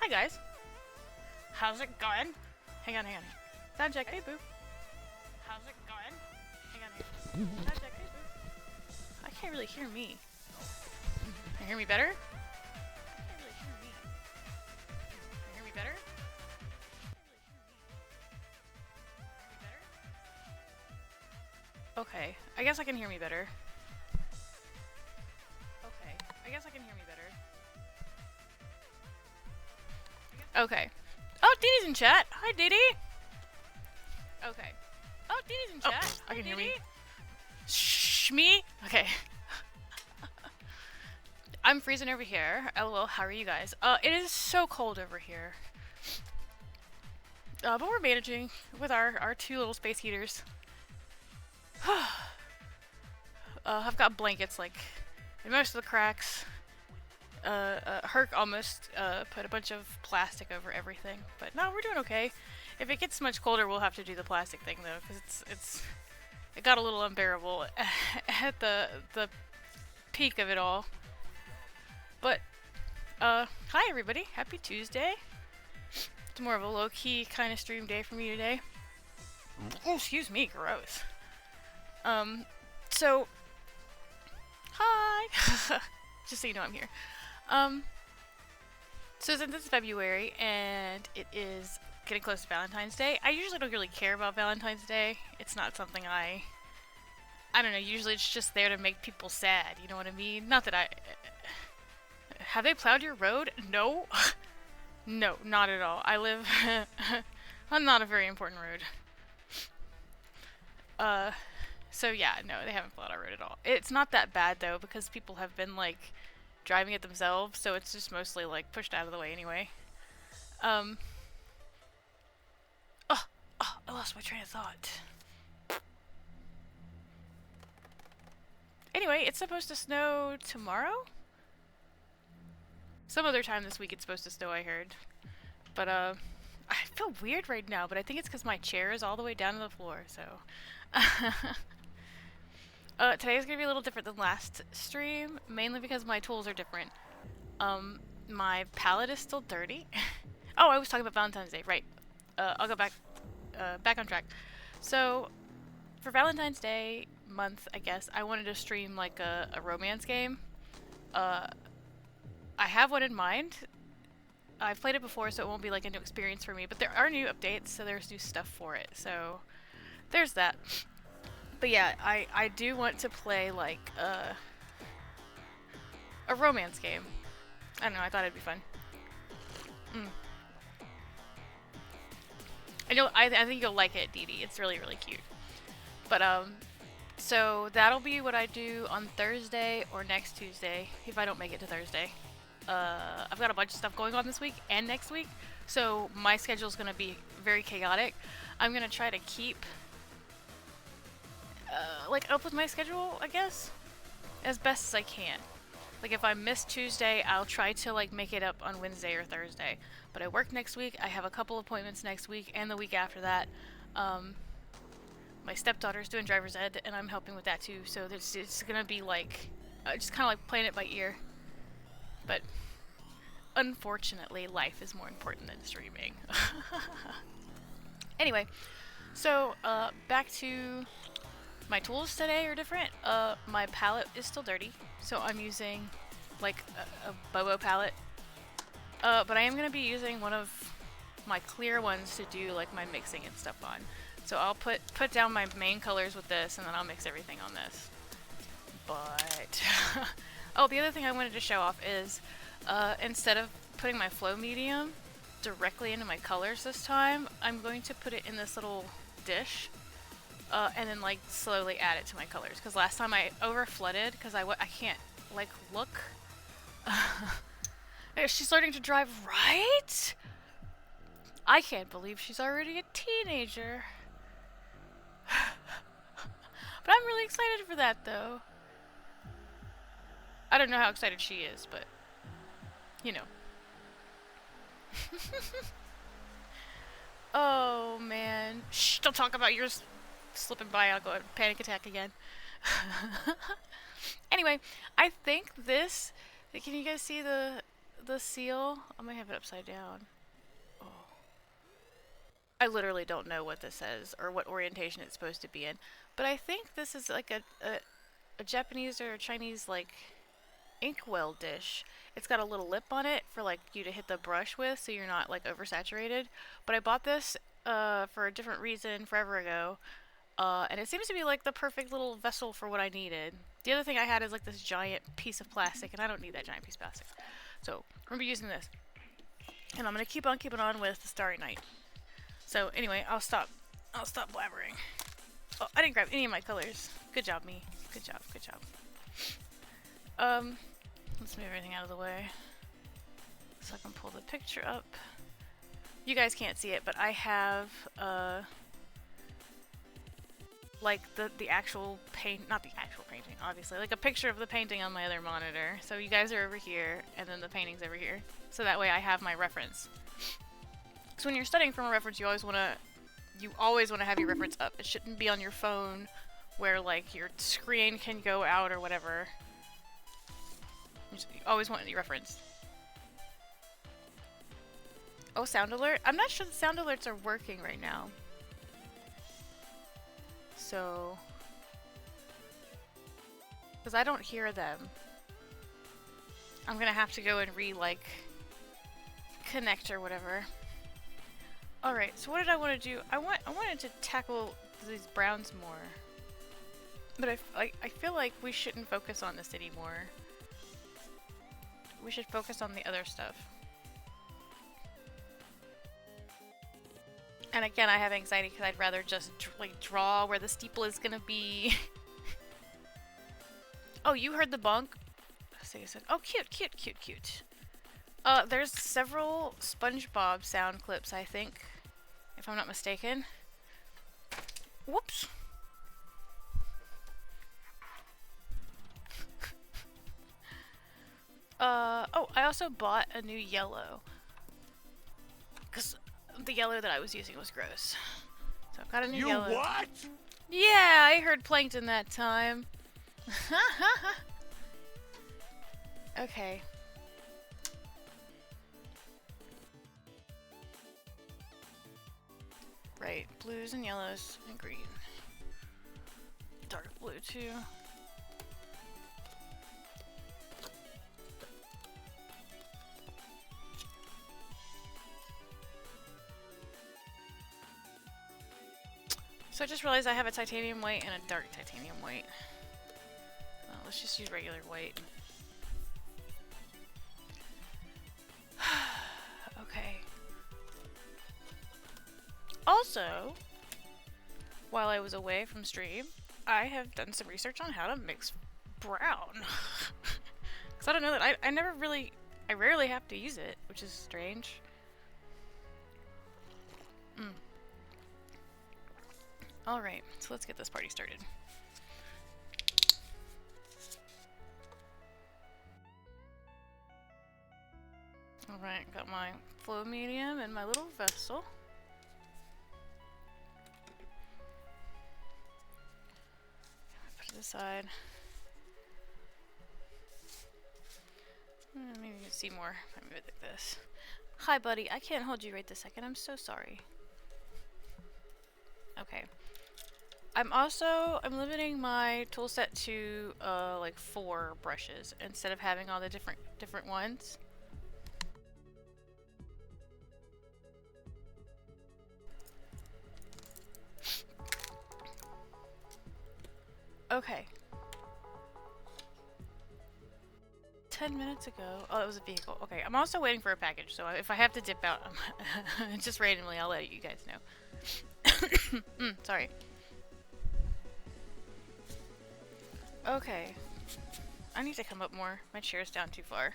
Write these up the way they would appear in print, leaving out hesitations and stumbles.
Hi guys. How's it going? Hang on. Sound check. Hey boo. How's it going? Hang on. Sound check. Hey boo. I can't really hear me. Can you hear me better? I can't really hear me. Can you hear me better? Okay. I guess I can hear me better. Okay. I guess I can hear me better. Okay. Oh, Dee Dee's in chat. Hi, Dee Dee. Okay. Oh, Dee Dee's in chat. I can hear me. Shh, me? Okay. I'm freezing over here. LOL, how are you guys? It is so cold over here. But we're managing with our two little space heaters. I've got blankets, like, in most of the cracks. Herc almost put a bunch of plastic over everything, but no, we're doing okay. If it gets much colder, we'll have to do the plastic thing though, because it got a little unbearable at the peak of it all. But hi everybody, happy Tuesday. It's more of a low-key kind of stream day for me today. Oh, excuse me, gross. So hi. Just so you know I'm here. So since it's February and it is getting close to Valentine's Day, I usually don't really care about Valentine's Day. It's not something I don't know, usually it's just there to make people sad, you know what I mean? Not that have they plowed your road? No. No, not at all. I live on not a very important road. So yeah, no, they haven't plowed our road at all. It's not that bad though, because people have been like driving it themselves, so it's just mostly like pushed out of the way anyway. Oh, I lost my train of thought. Anyway, it's supposed to snow tomorrow? Some other time this week it's supposed to snow, I heard. But, I feel weird right now, but I think it's because my chair is all the way down to the floor, so... Today is going to be a little different than last stream, mainly because my tools are different. My palette is still dirty. Oh, I was talking about Valentine's Day, right. I'll go back on track. So, for Valentine's Day month, I guess, I wanted to stream, like, a romance game. I have one in mind. I've played it before, so it won't be, like, a new experience for me, but there are new updates, so there's new stuff for it, so there's that. But yeah, I do want to play, like, a romance game. I don't know, I thought it'd be fun. I think you'll like it, Dee Dee. It's really, really cute. But, so that'll be what I do on Thursday or next Tuesday, if I don't make it to Thursday. I've got a bunch of stuff going on this week and next week, so my schedule's gonna be very chaotic. I'm gonna try to keep like up with my schedule, I guess, as best as I can. Like if I miss Tuesday, I'll try to like make it up on Wednesday or Thursday. But I work next week. I have a couple appointments next week and the week after that. My stepdaughter's doing driver's ed, and I'm helping with that too. So it's gonna be like just kind of like playing it by ear. But unfortunately, life is more important than streaming. Anyway, so back to my tools today are different. My palette is still dirty, so I'm using like a Bobo palette. But I am going to be using one of my clear ones to do like my mixing and stuff on. So I'll put down my main colors with this, and then I'll mix everything on this. But oh, the other thing I wanted to show off is instead of putting my flow medium directly into my colors this time, I'm going to put it in this little dish and then like slowly add it to my colors. Because last time I over flooded because I can't like look. She's learning to drive, right? I can't believe she's already a teenager. But I'm really excited for that though. I don't know how excited she is, but you know. Oh man. Shh, don't talk about yours slipping by. I'll go panic attack again. Anyway, I think this, can you guys see the the seal. I might have it upside down. Oh. I literally don't know what this says or what orientation it's supposed to be in. But I think this is like a Japanese or Chinese like inkwell dish. It's got a little lip on it for like you to hit the brush with so you're not like oversaturated. But I bought this for a different reason forever ago. And it seems to be like the perfect little vessel for what I needed. The other thing I had is like this giant piece of plastic, and I don't need that giant piece of plastic. So I'm gonna be using this. And I'm gonna keep on keeping on with the Starry Night. So anyway, I'll stop blabbering. Oh, I didn't grab any of my colors. Good job, me. Good job, good job. Let's move everything out of the way so I can pull the picture up. You guys can't see it, but I have like the actual not the actual painting, obviously, like a picture of the painting on my other monitor. So you guys are over here, and then the painting's over here. So that way I have my reference. So when you're studying from a reference, you always want to have your reference up. It shouldn't be on your phone where like your screen can go out or whatever. You always want your reference. Oh, sound alert? I'm not sure the sound alerts are working right now. So, because I don't hear them, I'm gonna have to go and connect or whatever. All right. So what did I want to do? I wanted to tackle these browns more, but I feel like we shouldn't focus on this anymore. We should focus on the other stuff. And again, I have anxiety because I'd rather just draw where the steeple is gonna be. Oh, you heard the bonk? Oh, cute, cute, cute, cute. There's several SpongeBob sound clips, I think, if I'm not mistaken. Whoops. Oh, I also bought a new yellow. Because the yellow that I was using was gross. So I've got a new yellow. You what? Yeah, I heard plankton that time. Okay. Right, blues and yellows and green. Dark blue too. So I just realized I have a titanium white and a dark titanium white. Well, let's just use regular white. Okay. Also, while I was away from stream, I have done some research on how to mix brown. Because I don't know that I rarely have to use it, which is strange. Alright, so let's get this party started. Alright, got my flow medium in my little vessel. Put it aside. Maybe you can see more if I move it like this. Hi, buddy. I can't hold you right this second. I'm so sorry. Okay. I'm limiting my tool set to like 4 brushes instead of having all the different ones. Okay. 10 minutes ago. Oh, it was a vehicle. Okay, I'm also waiting for a package, so if I have to dip out, just randomly, I'll let you guys know. Sorry. Okay. I need to come up more. My chair's down too far.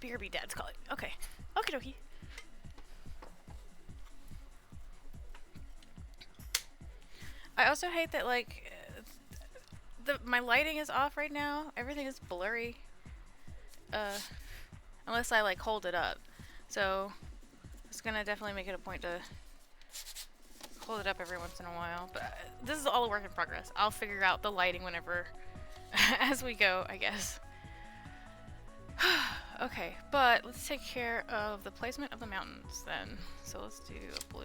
BRB Dad's calling. Okay. Okie dokie. I also hate that, like, my lighting is off right now. Everything is blurry. Unless I, like, hold it up. So, it's gonna definitely make it a point to hold it up every once in a while. But this is all a work in progress. I'll figure out the lighting whenever as we go, I guess. Okay, but let's take care of the placement of the mountains then. So let's do a blue.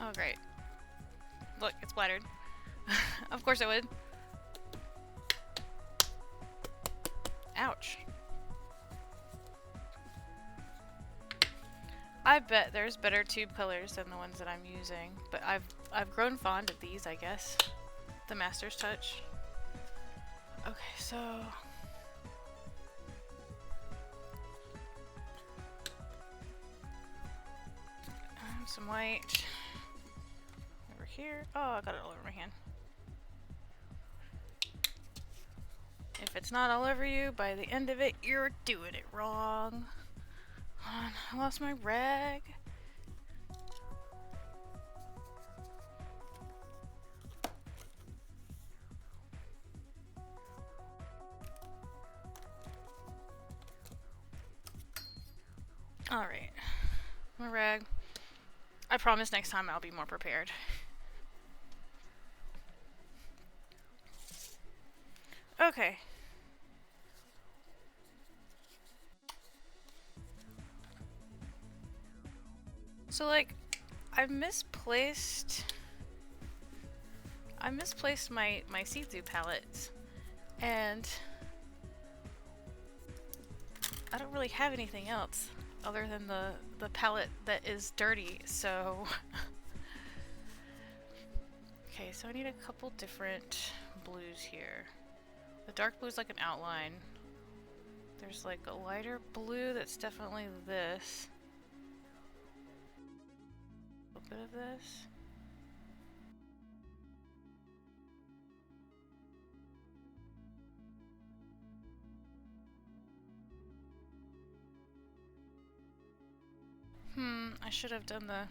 Oh, great. Look, it's splattered. Of course it would. Ouch. I bet there's better tube colors than the ones that I'm using, but I've grown fond of these, I guess. The Master's Touch. Okay, so some white over here. Oh, I got it all over my hand. If it's not all over you, by the end of it, you're doing it wrong. Hold on, I lost my rag. Alright. My rag. I promise next time I'll be more prepared. Okay. So, like, I misplaced my see-through palettes, and I don't really have anything else other than the palette that is dirty, so okay, so I need a couple different blues here. The dark blue is like an outline. There's like a lighter blue that's definitely this. A little bit of this. I should have done the...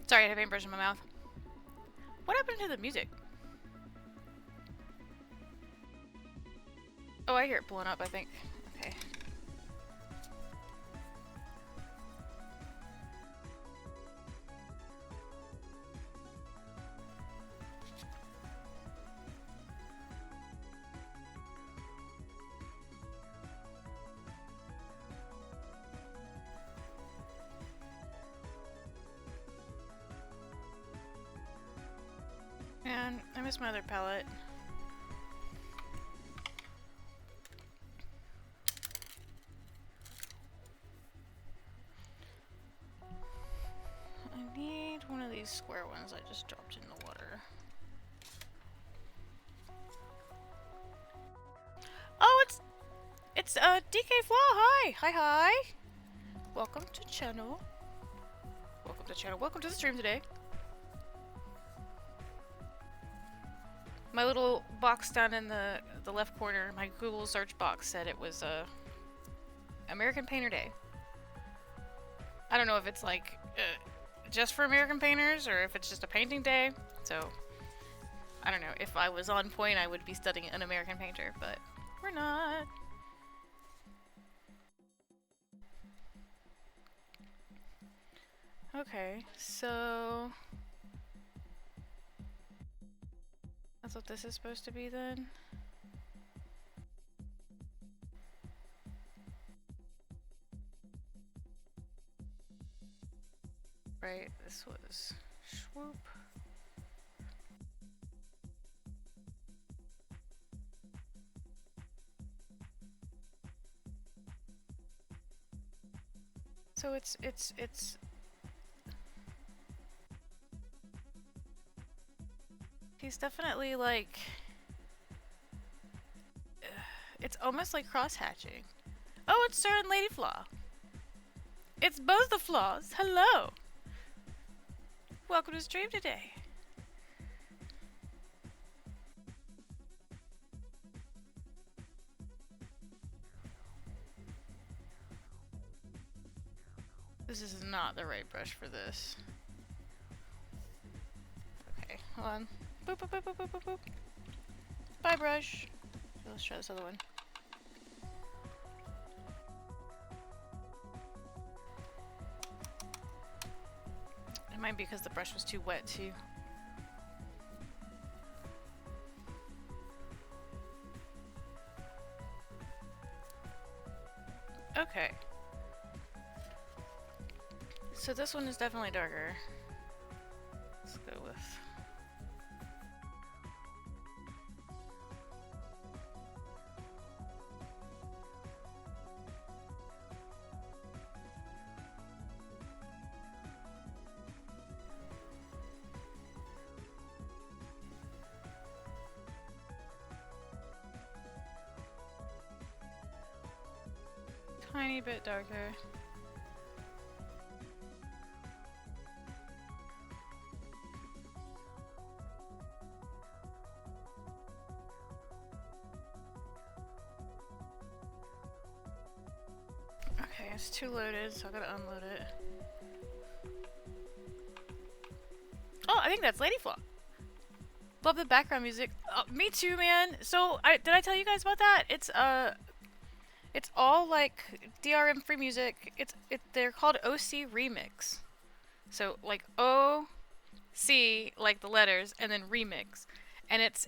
Sorry, I have paintbrush in my mouth. What happened to the music? Oh, I hear it blowing up, I think. Okay. And I missed my other palette. I need one of these square ones I just dropped in the water. Oh, it's DK Flaw. Hi, hi. Welcome to channel. Welcome to channel. Welcome to the stream today. My little box down in the left corner, my Google search box said it was American Painter Day. I don't know if it's like just for American painters or if it's just a painting day. So I don't know. If I was on point, I would be studying an American painter, but we're not. Okay, so that's what this is supposed to be then. Right, this was swoop. So it's he's definitely like it's almost like cross-hatching. Oh, it's Sir and Lady Flaw. It's both the Flaws. Hello. Welcome to the stream today. This is not the right brush for this. Okay, hold on. Boop, boop, boop, boop, boop, boop, boop. Bye, brush. Let's try this other one. It might be because the brush was too wet, too. Okay. So this one is definitely darker. Let's go with... tiny bit darker. Okay, it's too loaded, so I gotta unload it. Oh, I think that's Lady Flaw. Love the background music. Me too, man. So, did I tell you guys about that? It's all like DRM free music. They're called OC Remix. So like OC, like the letters, and then remix, and it's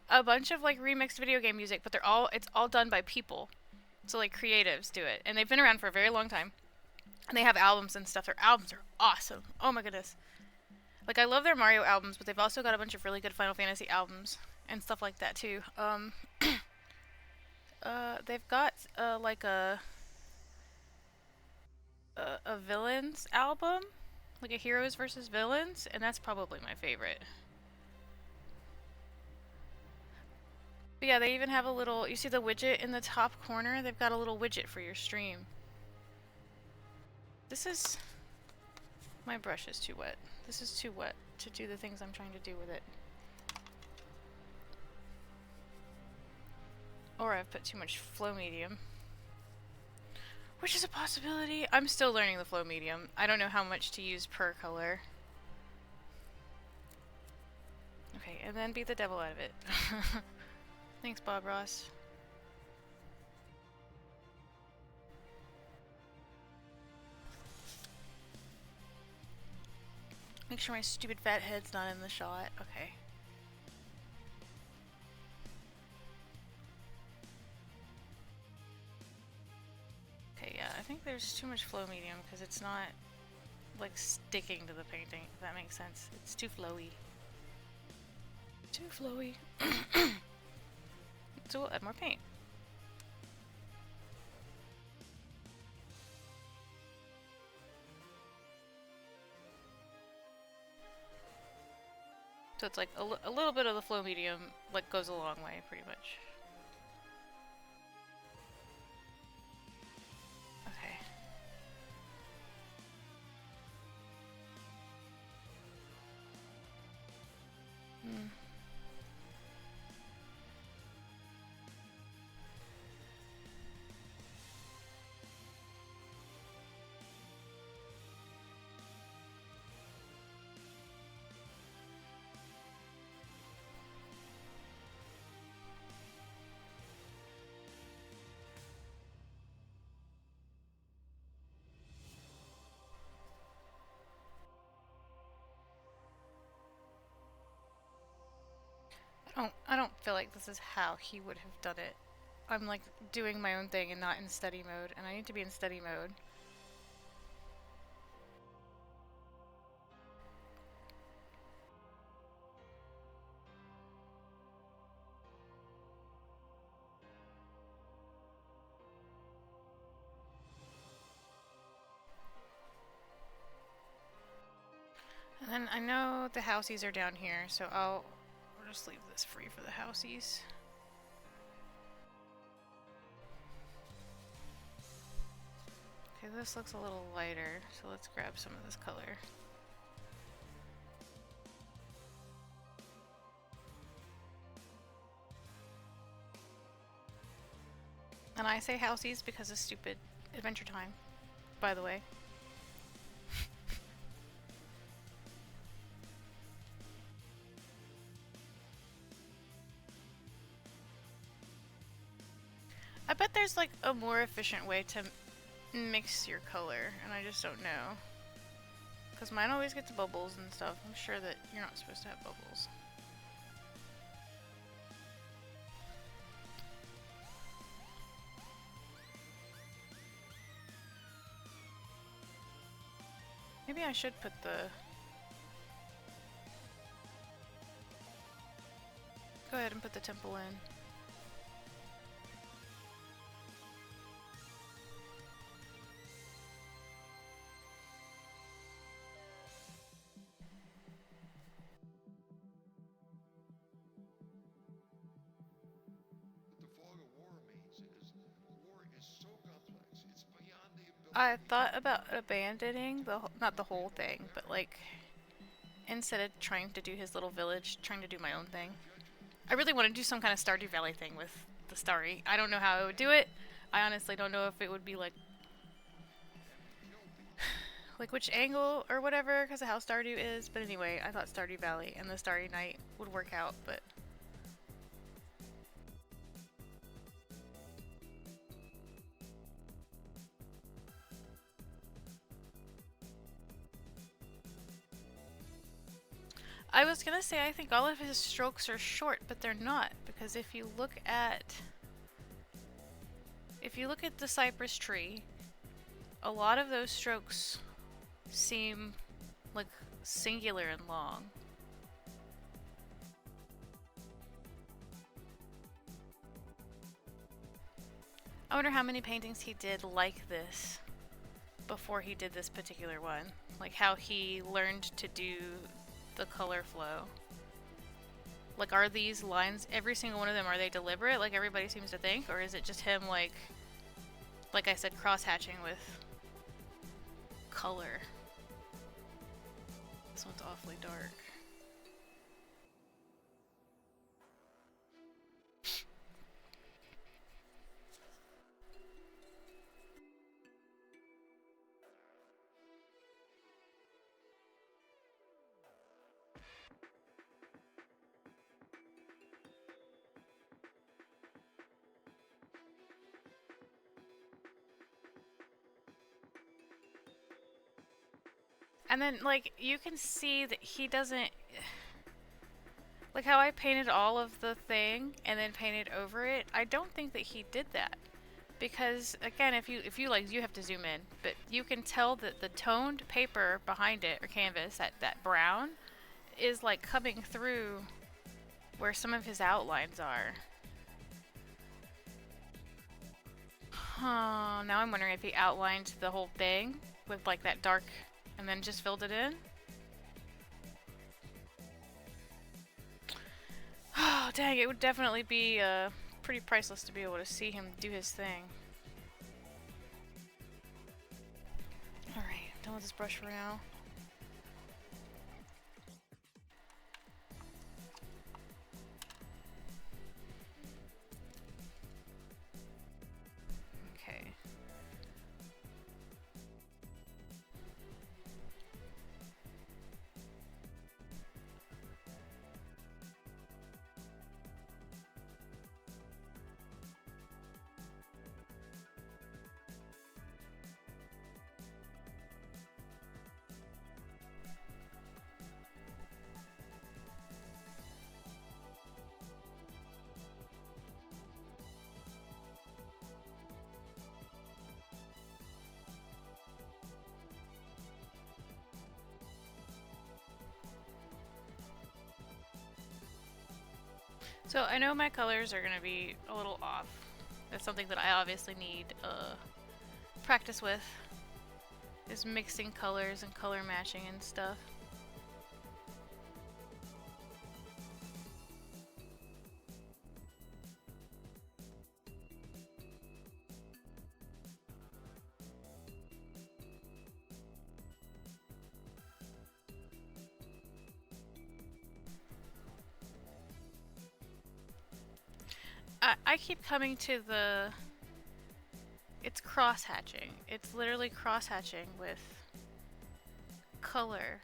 a bunch of like remixed video game music, but it's all done by people. So like creatives do it, and they've been around for a very long time. And they have albums and stuff. Their albums are awesome. Oh my goodness. Like I love their Mario albums, but they've also got a bunch of really good Final Fantasy albums and stuff like that too. They've got like a villains album, like a heroes versus villains, and that's probably my favorite. But yeah, they even have a little, you see the widget in the top corner? They've got a little widget for your stream. This is, my brush is too wet. This is too wet to do the things I'm trying to do with it. Or I've put too much flow medium. Which is a possibility. I'm still learning the flow medium. I don't know how much to use per color. Okay, and then beat the devil out of it. Thanks, Bob Ross. Make sure my stupid fat head's not in the shot. Okay. Okay, yeah, I think there's too much flow medium because it's not like sticking to the painting, if that makes sense. It's too flowy. Too flowy. So we'll add more paint. So it's like a little bit of the flow medium like goes a long way, pretty much. Okay. Hmm. I don't feel like this is how he would have done it. I'm like doing my own thing and not in study mode, and I need to be in study mode. And then I know the houseies are down here, so I'll just leave this free for the houseies. Okay, this looks a little lighter, so let's grab some of this color. And I say houseies because of stupid Adventure Time. by the way. I bet there's like a more efficient way to mix your color, and I just don't know. Because mine always gets bubbles and stuff. I'm sure that you're not supposed to have bubbles. Maybe I should put the... Go ahead and put the temple in. I thought about abandoning not the whole thing, but like instead of trying to do his little village, trying to do my own thing. I really want to do some kind of Stardew Valley thing with the Starry. I don't know how I would do it. I honestly don't know if it would be like which angle or whatever because of how Stardew is. But anyway, I thought Stardew Valley and the Starry Night would work out, but I was gonna say I think all of his strokes are short, but they're not, because if you look at the cypress tree, a lot of those strokes seem like singular and long. I wonder how many paintings he did like this before he did this particular one. Like how he learned to do the color flow. Like, are these lines, every single one of them, are they deliberate like everybody seems to think? Or is it just him like I said, cross-hatching with color? This one's awfully dark. And then, like, you can see that he doesn't... Like how I painted all of the thing and then painted over it, I don't think that he did that. Because, again, if you like, you have to zoom in, but you can tell that the toned paper behind it, or canvas, that brown, is, like, coming through where some of his outlines are. Huh, now I'm wondering if he outlined the whole thing with, like, that dark... and then just filled it in? Oh, dang, it would definitely be pretty priceless to be able to see him do his thing. Alright, done with this brush for now. Okay. So I know my colors are going to be a little off. That's something that I obviously need practice with, is mixing colors and color matching and stuff. I keep coming to the It's cross-hatching. It's literally cross-hatching with color.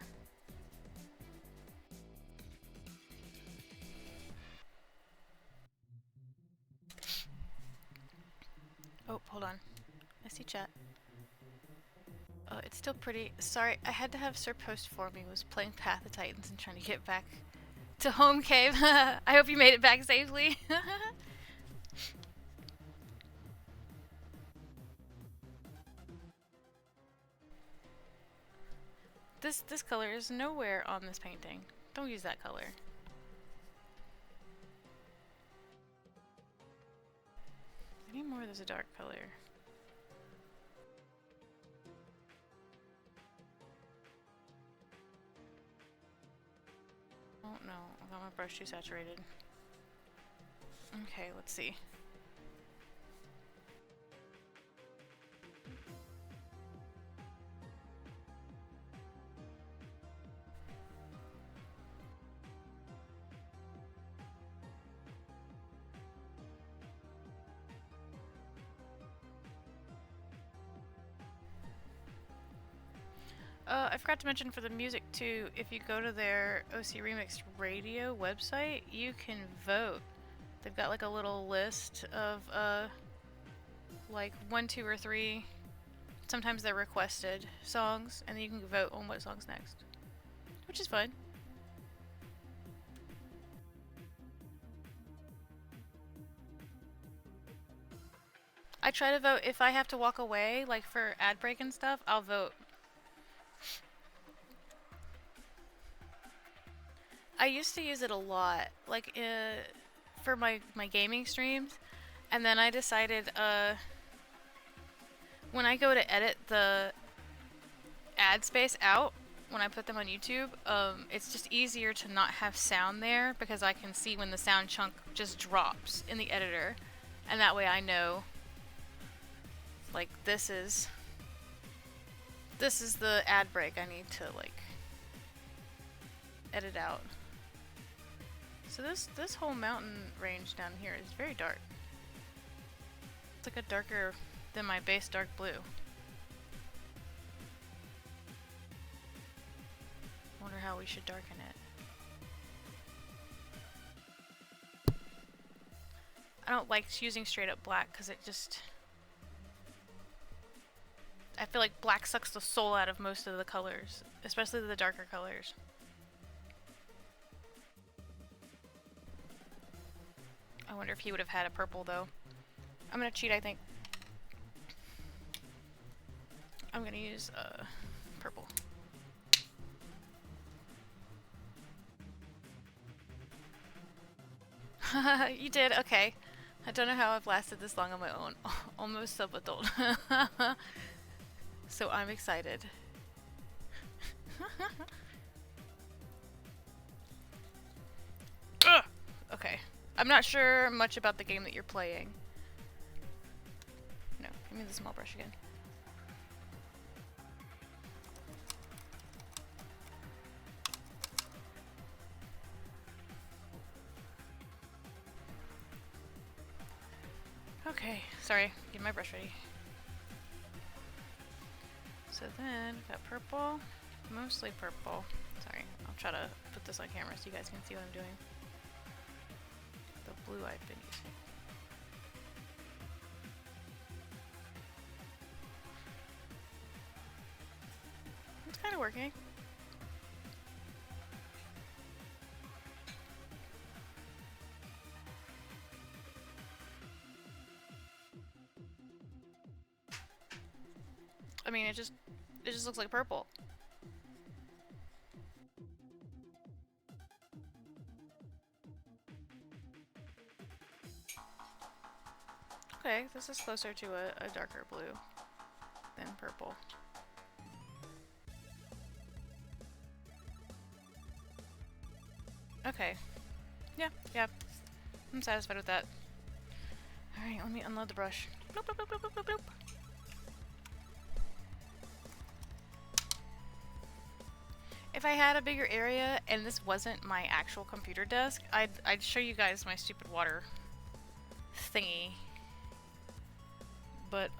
Oh, hold on. I see chat. Oh, it's still pretty. Sorry, I had to have Sir post for me. Was playing Path of Titans and trying to get back to home cave. I hope you made it back safely. This color is nowhere on this painting. Don't use that color. I need more. There's a dark color. Oh no, I got my brush too saturated. Okay, let's see. I forgot to mention for the music too, if you go to their OC Remix radio website, you can vote. They've got like a little list of like 1, 2, or 3. Sometimes they're requested songs, and then you can vote on what song's next, which is fun. I try to vote if I have to walk away, like for ad break and stuff, I'll vote. I used to use it a lot, like for my gaming streams, and then I decided when I go to edit the ad space out when I put them on YouTube, it's just easier to not have sound there because I can see when the sound chunk just drops in the editor, and that way I know like this is the ad break I need to like edit out. So this whole mountain range down here is very dark. It's like a darker than my base dark blue. Wonder how we should darken it. I don't like using straight up black because it just... I feel like black sucks the soul out of most of the colors, especially the darker colors. I wonder if he would have had a purple though. I'm gonna cheat, I think. I'm gonna use purple. You did? Okay. I don't know how I've lasted this long on my own. Almost sub-adult. So I'm excited. Okay. I'm not sure much about the game that you're playing. No, give me the small brush again. Okay, sorry, get my brush ready. So then, we've got purple, mostly purple. Sorry, I'll try to put this on camera so you guys can see what I'm doing. The blue I've been using. It's kind of working. I mean, it just looks like purple. Okay, this is closer to a darker blue than purple. Okay. Yeah, yeah. I'm satisfied with that. Alright, let me unload the brush. Bloop, bloop, bloop, bloop, bloop, bloop. If I had a bigger area and this wasn't my actual computer desk, I'd show you guys my stupid water thingy. But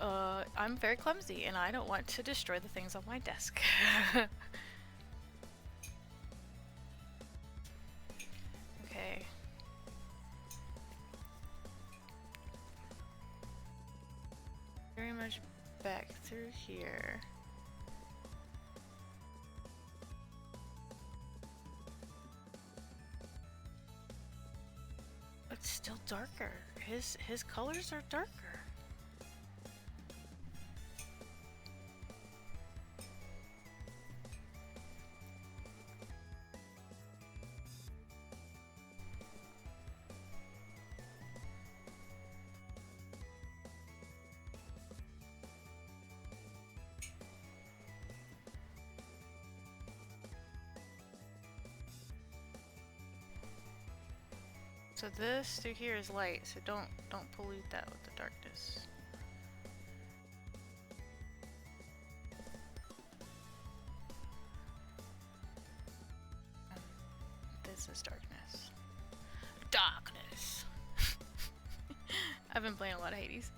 I'm very clumsy and I don't want to destroy the things on my desk. Okay. Very much back through here. It's still darker. His colors are darker. So this through here is light, so don't pollute that with the darkness. This is darkness. Darkness! I've been playing a lot of Hades.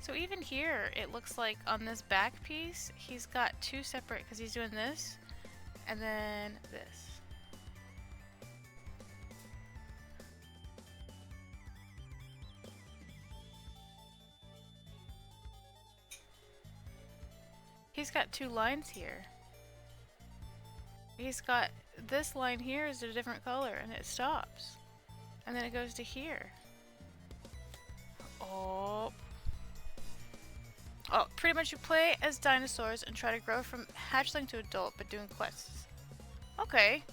So even here, it looks like on this back piece, he's got two separate, because he's doing this, and then this. He's got two lines here. He's got this line here is a different color and it stops. And then it goes to here. Oh. Oh, pretty much you play as dinosaurs and try to grow from hatchling to adult but doing quests. Okay.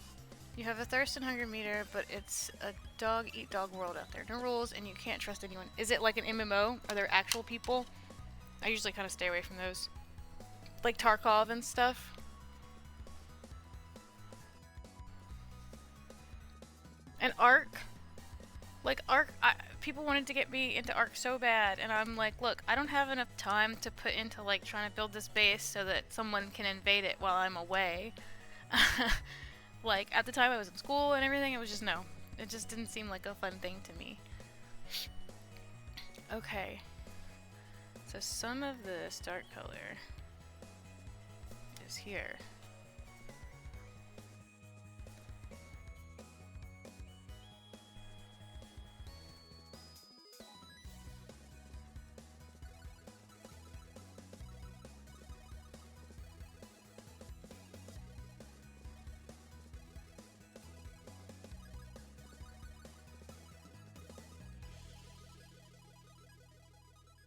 You have a thirst and hunger meter, but it's a dog eat dog world out there. No rules and you can't trust anyone. Is it like an MMO? Are there actual people? I usually kind of stay away from those. Like Tarkov and stuff. And Ark. Like Ark, people wanted to get me into Ark so bad, and I'm like, look, I don't have enough time to put into like trying to build this base so that someone can invade it while I'm away. Like at the time I was in school and everything, it was just no. It just didn't seem like a fun thing to me. Okay. So some of this dark color is here.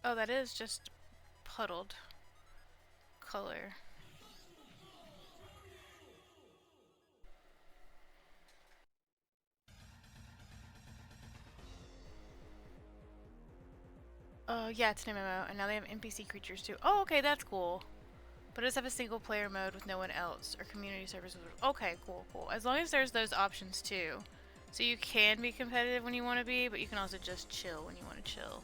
Oh, that is just puddled color. Oh, yeah, it's an MMO, and now they have NPC creatures too. Oh, okay, that's cool. But it does have a single player mode with no one else, or community servers with... Okay, cool, cool. As long as there's those options too. So you can be competitive when you want to be, but you can also just chill when you want to chill.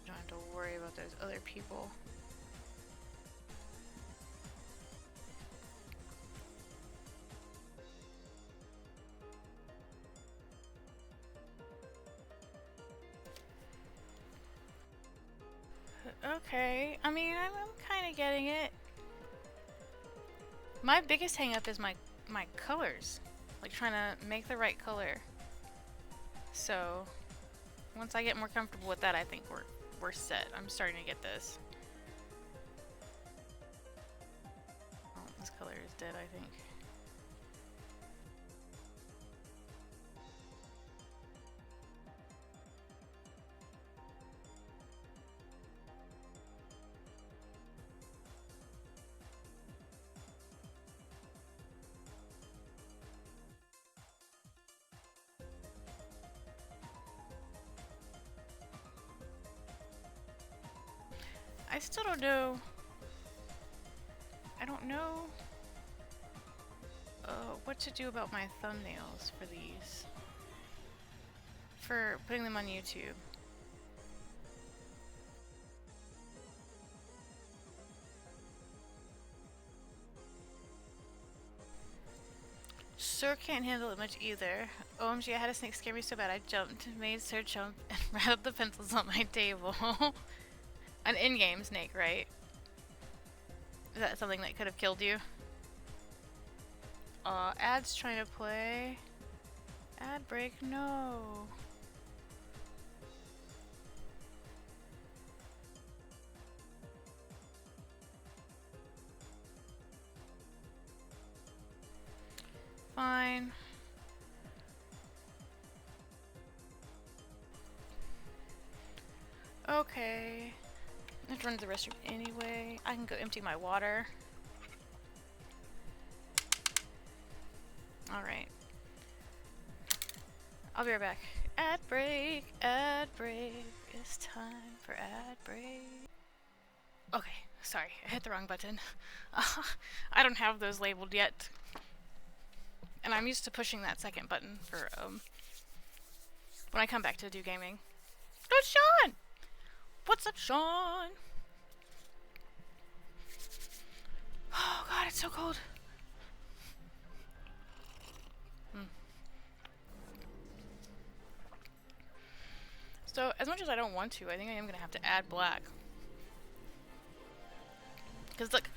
You don't have to worry about those other people. Okay, I mean, I'm kind of getting it. My biggest hang up is my colors. Like trying to make the right color. So, once I get more comfortable with that, I think we're set. I'm starting to get this. Oh, this color is dead, I think. I still don't know. I don't know what to do about my thumbnails for these. For putting them on YouTube. Sir can't handle it much either. OMG, I had a snake scare me so bad I jumped, made Sir jump, and rattled the pencils on my table. An in-game snake, right? Is that something that could have killed you? Ad's trying to play. Ad break, no. Fine. Okay. I have to run to the restroom anyway. I can go empty my water. Alright. I'll be right back. Ad break, ad break. It's time for ad break. Okay, sorry, I hit the wrong button. I don't have those labeled yet. And I'm used to pushing that second button for, when I come back to do gaming. Oh, Sean! What's up, Sean? Oh god, it's so cold. So, as much as I don't want to, I think I am gonna have to add black. Because look,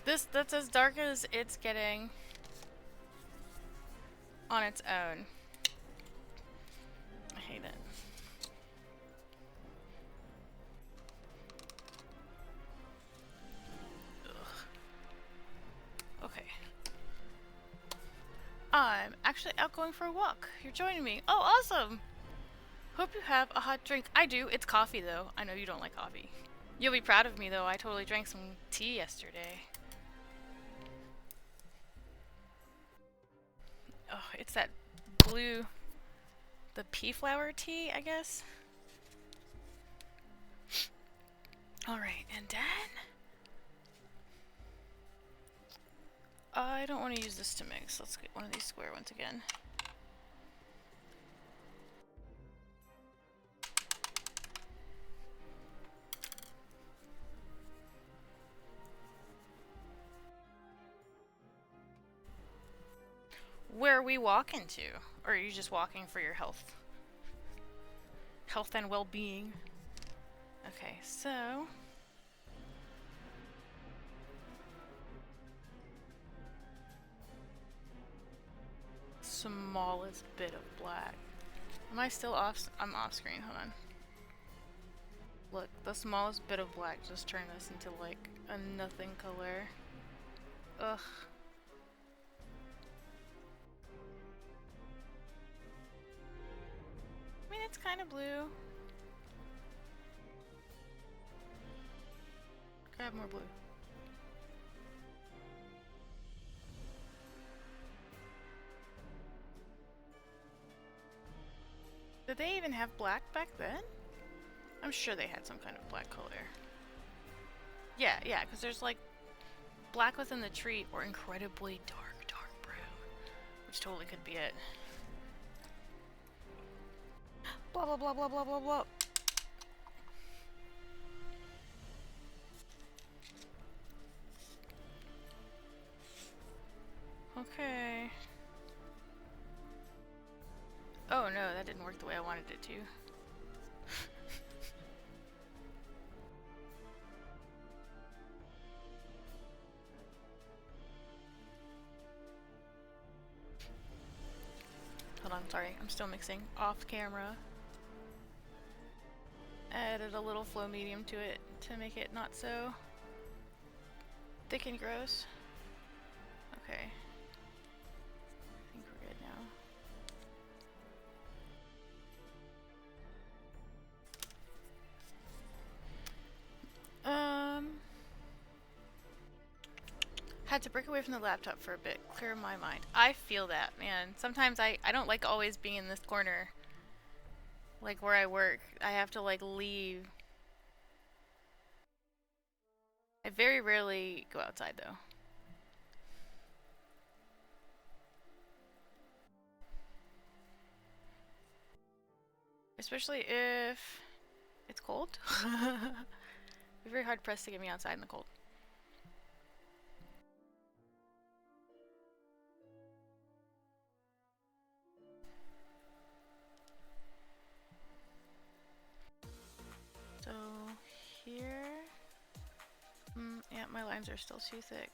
that's as dark as it's getting on its own. I hate it. Ugh. Okay. I'm actually out going for a walk. You're joining me. Oh, awesome! Hope you have a hot drink. I do. It's coffee, though. I know you don't like coffee. You'll be proud of me, though. I totally drank some tea yesterday. Oh, it's that blue... the pea flower tea, I guess? Alright, and then... I don't want to use this to mix. Let's get one of these square ones again. Where are we walking to? Or are you just walking for your health? Health and well-being. Okay, so... smallest bit of black. Am I still off? I'm off screen, hold on. Look, the smallest bit of black just turned this into like a nothing color. Ugh. I mean, it's kind of blue. Grab more blue. Did they even have black back then? I'm sure they had some kind of black color. Yeah, because there's like black within the tree or incredibly dark brown, which totally could be it. Blah blah blah blah blah blah blah. Okay. Oh no, that didn't work the way I wanted it to. Hold on, sorry, I'm still mixing off camera. Added a little flow medium to it to make it not so thick and gross. Okay. I think we're good now. Had to break away from the laptop for a bit, clear my mind. I feel that, man. Sometimes I don't like always being in this corner. Like where I work. I have to like leave. I very rarely go outside though. Especially if it's cold. It's very hard pressed to get me outside in the cold. Yeah, my lines are still too thick.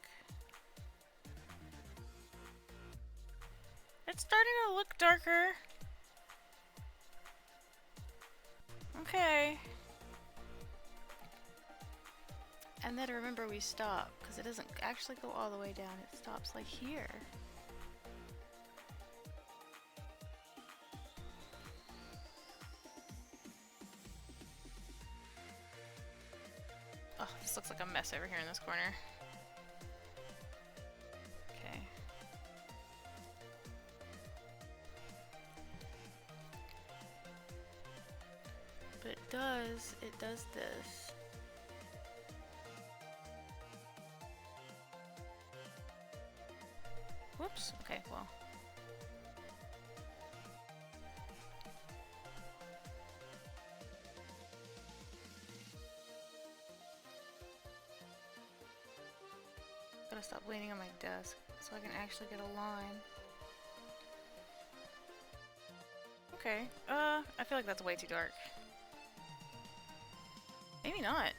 It's starting to look darker. Okay. And then remember we stop, because it doesn't actually go all the way down. It stops like here. Oh, this looks like a mess over here in this corner. Okay. But it does this. Whoops, okay, well. Gotta stop leaning on my desk so I can actually get a line. Okay, I feel like that's way too dark. Maybe not.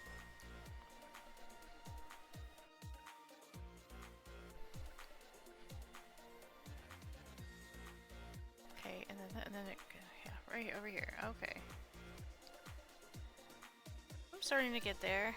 Okay, and then it, yeah, right here, over here. Okay. I'm starting to get there.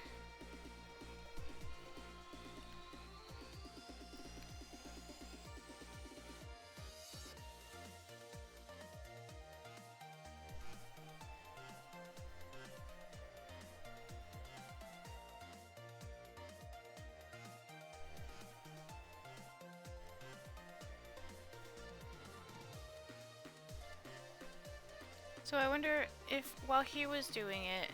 So I wonder if while he was doing it,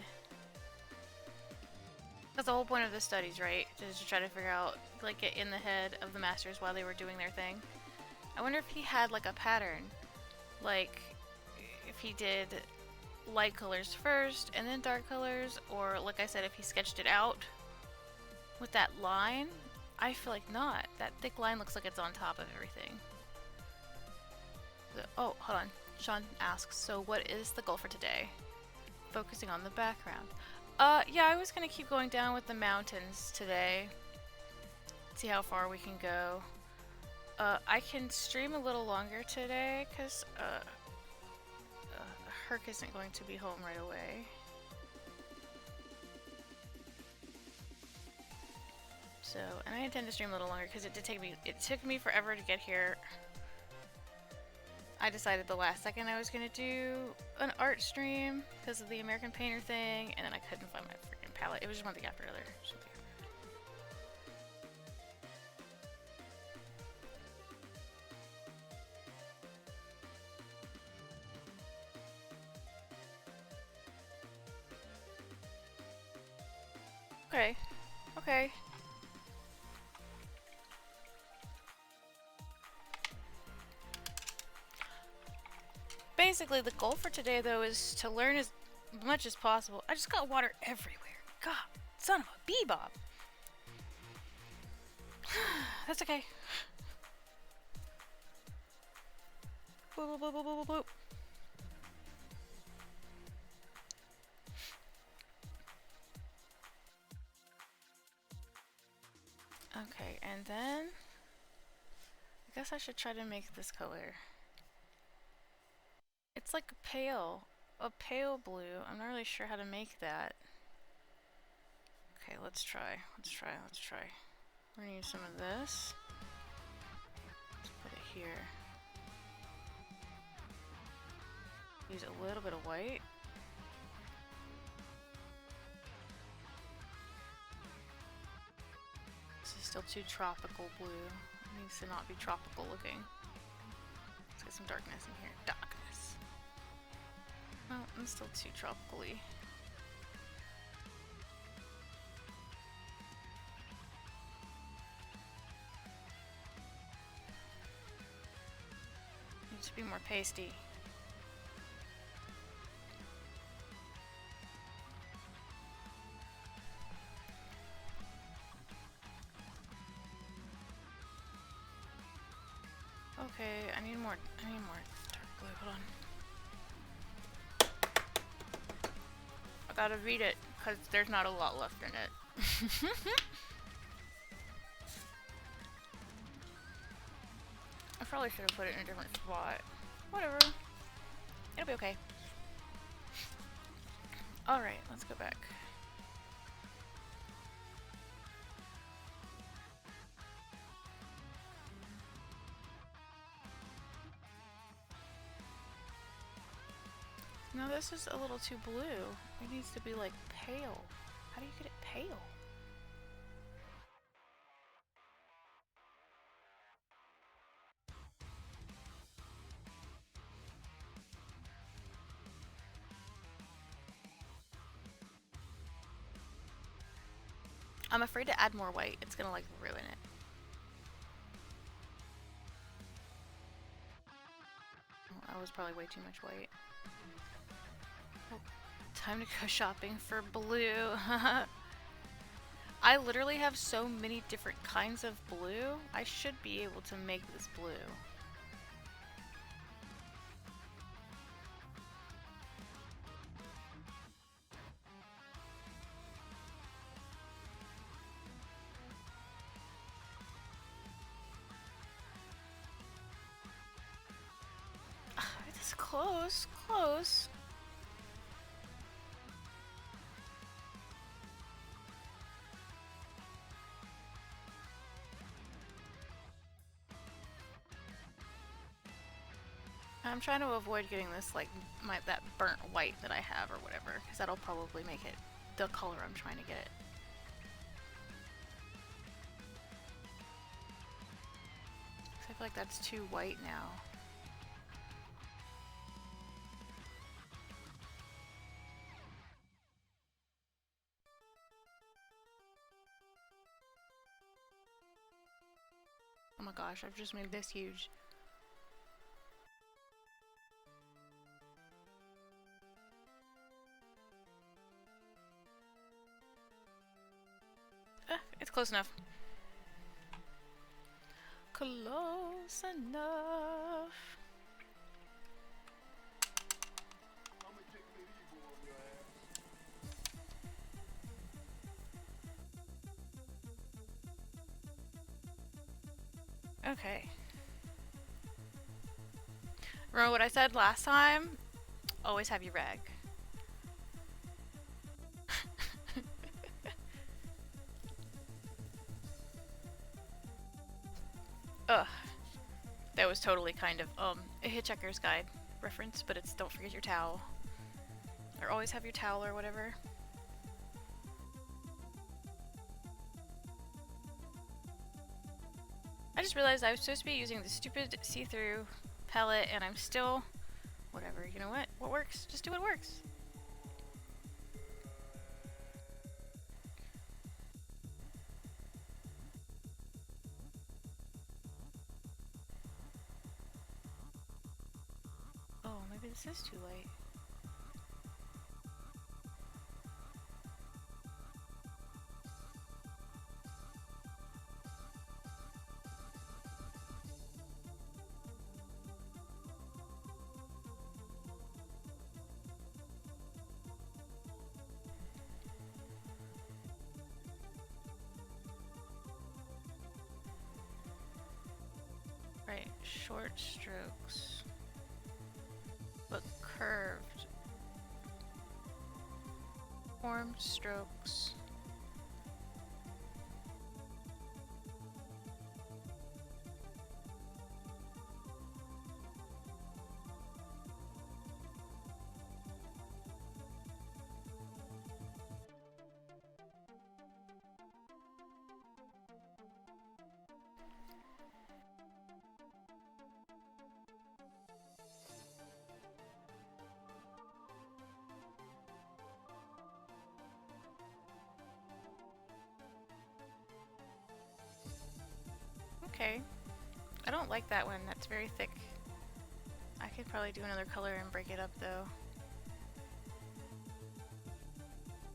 because the whole point of the studies, right, is to try to figure out, like, get in the head of the masters while they were doing their thing. I wonder if he had, like, a pattern. Like, if he did light colors first and then dark colors, or, like I said, if he sketched it out with that line. I feel like not. That thick line looks like it's on top of everything. Oh, hold on. Sean asks, so what is the goal for today? Focusing on the background. Yeah, I was gonna keep going down with the mountains today. See how far we can go. I can stream a little longer today, because, Herc isn't going to be home right away. So, and I intend to stream a little longer, because it took me forever to get here. I decided the last second I was gonna do an art stream because of the American Painter thing, and then I couldn't find my freaking palette. It was just one thing after another. Okay. Okay. Basically, the goal for today, though, is to learn as much as possible. I just got water everywhere. God, son of a bebop. That's okay. Boop, boop, boop, boop, boop, boop. Okay, and then I guess I should try to make this color. It's like a pale blue. I'm not really sure how to make that. Okay, let's try. We're gonna use some of this. Let's put it here. Use a little bit of white. This is still too tropical blue. It needs to not be tropical looking. Let's get some darkness in here. Darkness. Oh, it's still too tropical-y. Needs to be more pasty. Okay, I need more dark blue. Hold on. I gotta read it because there's not a lot left in it. probably should have put it in a different spot. Whatever. It'll be okay. Alright, let's go back. No, this is a little too blue. It needs to be like pale. How do you get it pale? I'm afraid to add more white. It's gonna like ruin it. I was probably way too much white. Oh, time to go shopping for blue. I literally have so many different kinds of blue. I should be able to make this blue. It's close, close. I'm trying to avoid getting this like that burnt white that I have or whatever, because that'll probably make it the color I'm trying to get it. I feel like that's too white now. Oh my gosh, I've just made this huge. It's close enough. Close enough. Okay. Remember what I said last time? Always have your rag. Ugh. That was totally kind of a Hitchhiker's Guide reference, but it's don't forget your towel. Or always have your towel or whatever. I just realized I was supposed to be using the stupid see-through palette and I'm still... Whatever, you know what? What works? Just do what works. Oh, maybe this is too light. Right, short strokes, but curved. Formed strokes. Okay. I don't like that one. That's very thick. I could probably do another color and break it up though.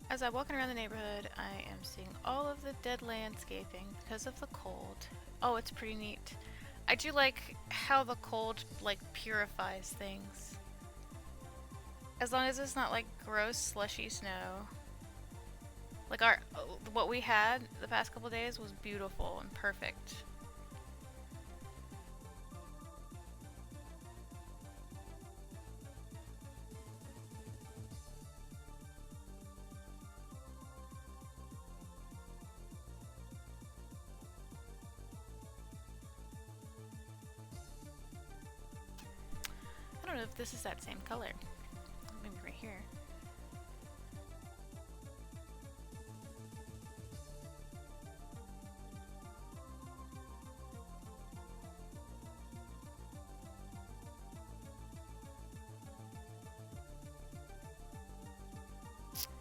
As I'm walking around the neighborhood, I am seeing all of the dead landscaping because of the cold. Oh, it's pretty neat. I do like how the cold like purifies things. As long as it's not like gross slushy snow. Like what we had the past couple days was beautiful and perfect. don't know if this is that same color. Maybe right here.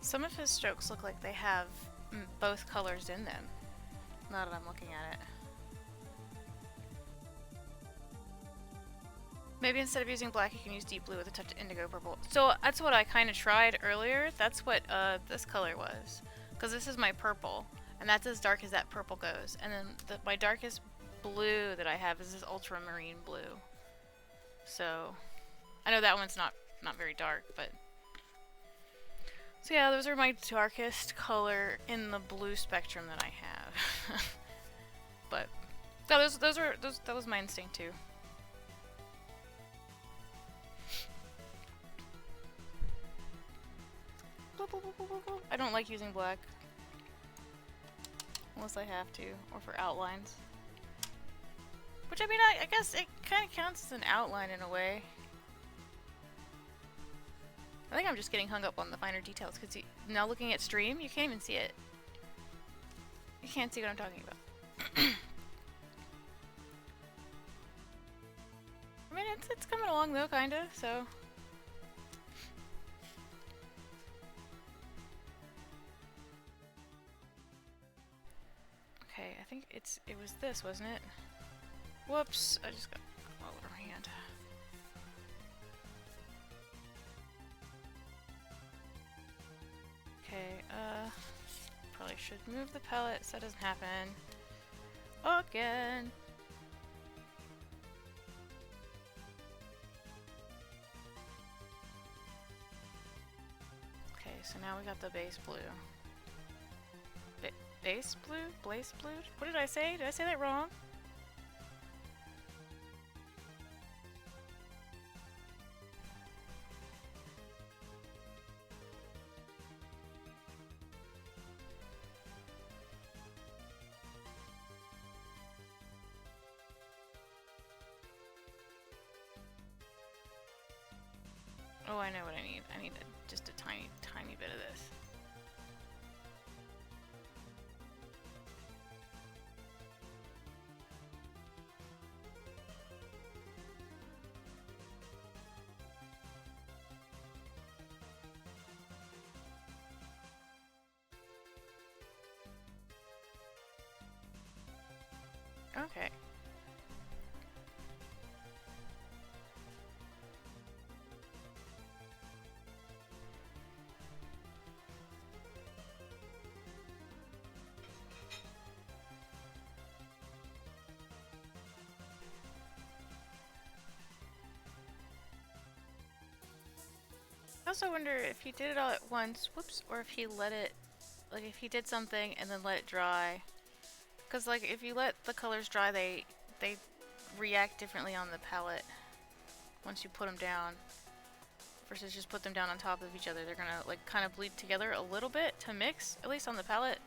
Some of his strokes look like they have both colors in them, now that I'm looking at it. Maybe instead of using black, you can use deep blue with a touch of indigo purple. So that's what I kind of tried earlier. That's what this color was. Because this is my purple, and that's as dark as that purple goes. And then my darkest blue that I have is this ultramarine blue. So I know that one's not very dark, but... So yeah, those are my darkest color in the blue spectrum that I have. But no, that was my instinct too. I don't like using black unless I have to, or for outlines. Which I mean, I guess it kind of counts as an outline in a way. I think I'm just getting hung up on the finer details because now looking at stream, you can't even see it. You can't see what I'm talking about. I mean, it's coming along though, kinda, so. Okay, I think it was this, wasn't it? Whoops, I just got all over my hand. Okay, probably should move the palette so that doesn't happen again. Okay, so now we got the base blue. Base blue? Blaze blue? What did I say? Did I say that wrong? Oh, I know what I need. I need just a tiny, tiny bit of this. Okay. I also wonder if he did it all at once, whoops, or if he let it, like if he did something and then let it dry. Because like if you let the colors dry, they react differently on the palette once you put them down. Versus just put them down on top of each other. They're gonna like kind of bleed together a little bit to mix, at least on the palette.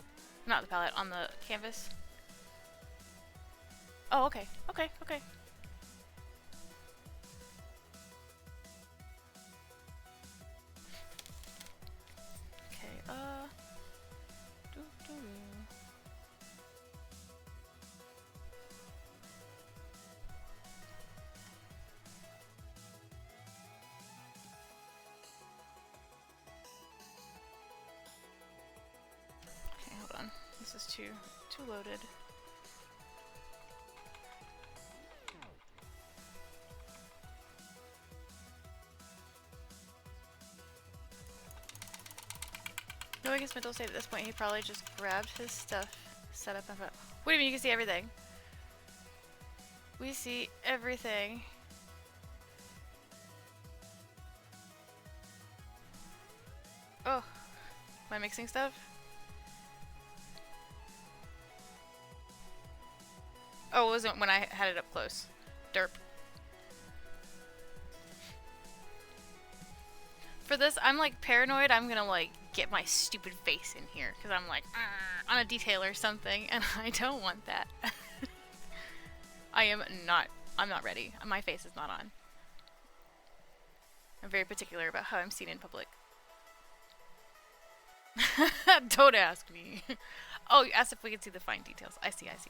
Not the palette, on the canvas. Oh, okay, okay, okay. This is too loaded. No, I guess mental state at this point, he probably just grabbed his stuff, set up and put. What do you mean you can see everything? We see everything. Oh, am I mixing stuff? Oh, it wasn't when I had it up close. Derp. For this, I'm like paranoid. I'm gonna like get my stupid face in here because I'm like on a detail or something, and I don't want that. I'm not ready. My face is not on. I'm very particular about how I'm seen in public. Don't ask me. Oh, you asked if we could see the fine details. I see, I see.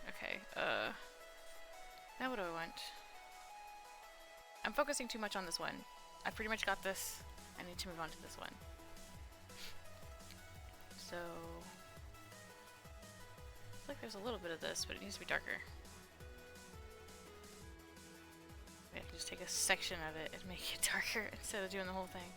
Okay, now what do I want? I'm focusing too much on this one. I pretty much got this. I need to move on to this one. So, I feel like there's a little bit of this, but it needs to be darker. Maybe I can just take a section of it and make it darker instead of doing the whole thing.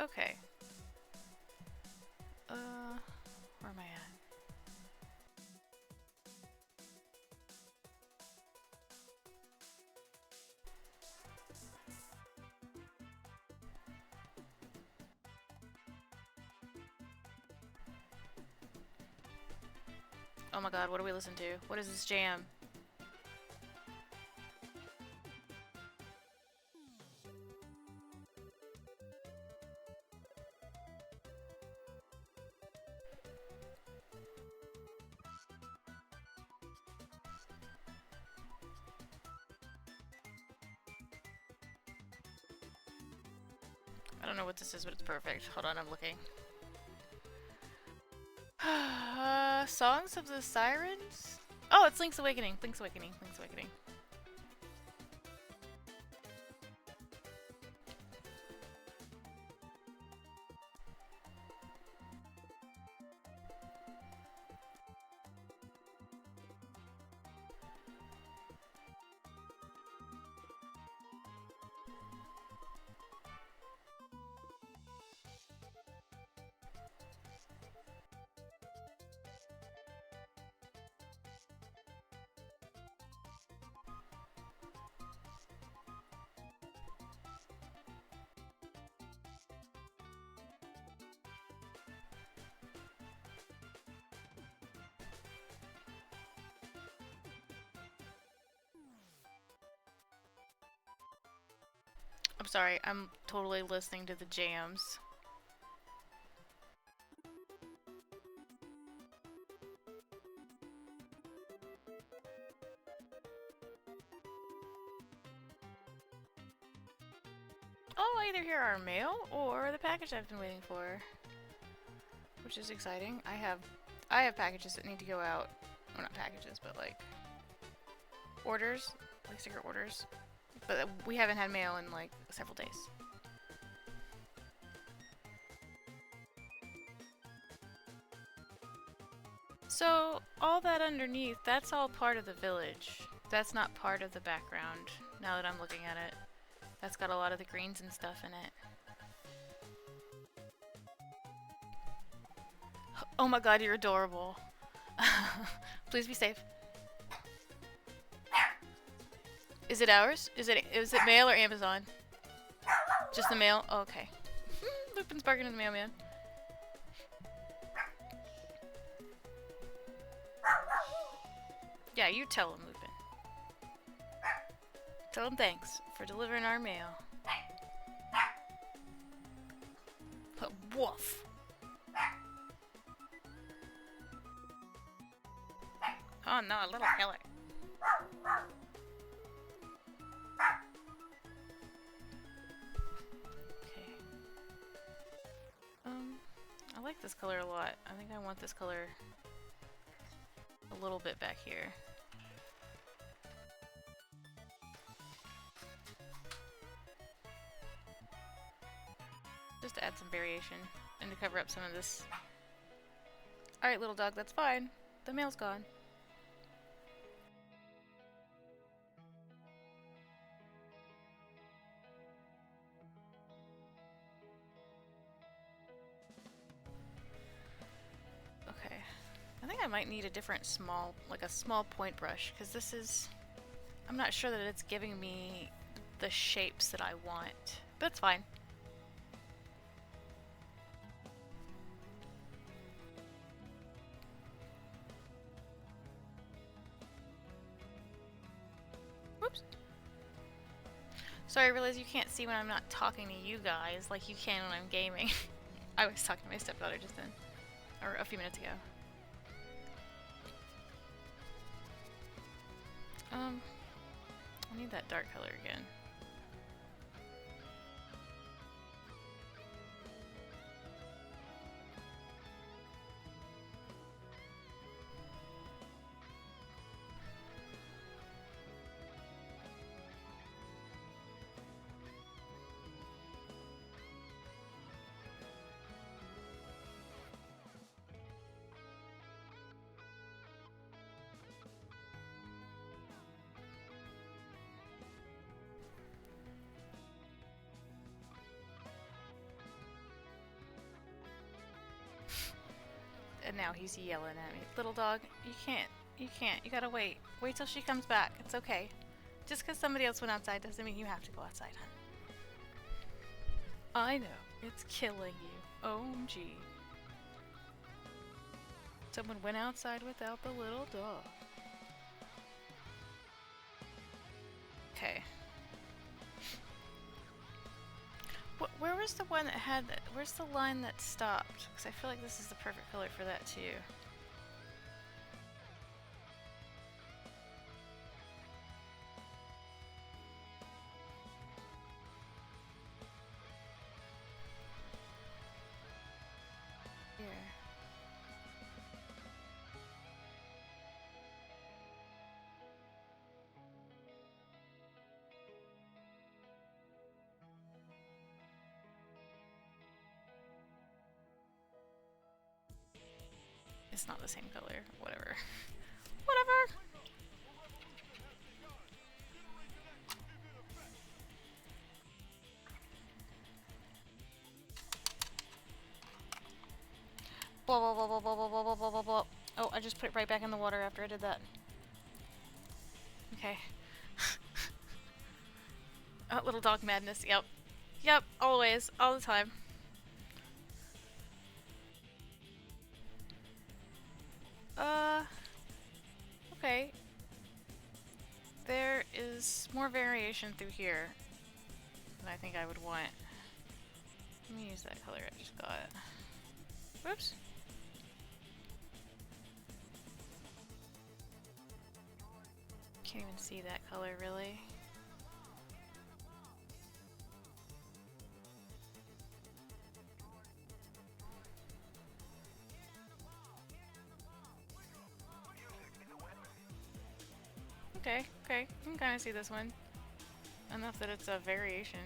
Okay. Where am I at? Oh my god, what do we listen to? What is this jam? I don't know what this is, but it's perfect. Hold on, I'm looking. Songs of the Sirens? Oh, it's Link's Awakening. Link's Awakening. Link's Awakening. I'm sorry, I'm totally listening to the jams. Oh, I either hear our mail or the package I've been waiting for, which is exciting. I have packages that need to go out. Well, not packages, but like orders, like sticker orders. But we haven't had mail in like several days. So all that underneath, that's all part of the village. That's not part of the background, now that I'm looking at it. That's got a lot of the greens and stuff in it. Oh my god, you're adorable. Please be safe. Is it ours? Is it mail or Amazon? Just the mail? Oh, okay. Lupin's barking at the mailman. Yeah, you tell him, Lupin. Tell him thanks for delivering our mail. Woof. Oh no, a little killer. Okay. I like this color a lot. I think I want this color a little bit back here. Just to add some variation and to cover up some of this. Alright, little dog, that's fine. The mail's gone. Okay. I think I might need a different small, like a small point brush, because this is... I'm not sure that it's giving me the shapes that I want, but it's fine. Sorry, I realize you can't see when I'm not talking to you guys like you can when I'm gaming. I was talking to my stepdaughter just then. Or a few minutes ago. I need that dark color again. And now he's yelling at me. Little dog, you can't. You can't. You gotta wait. Wait till she comes back. It's okay. Just because somebody else went outside doesn't mean you have to go outside, hun. I know. It's killing you. OMG. Someone went outside without the little dog. Okay. Where was the one that had that? Where's the line that stopped? Because I feel like this is the perfect color for that too. Here. It's not the same color. Whatever. Whatever! Blah blah blah blah blah blah blah blah blah blah. Oh, I just put it right back in the water after I did that. Okay. Little dog madness. Yep. Yep, always. All the time. Okay. There is more variation through here than I think I would want. Let me use that color I just got. Whoops. Can't even see that color really. Okay, okay, I can kind of see this one. Enough that it's a variation.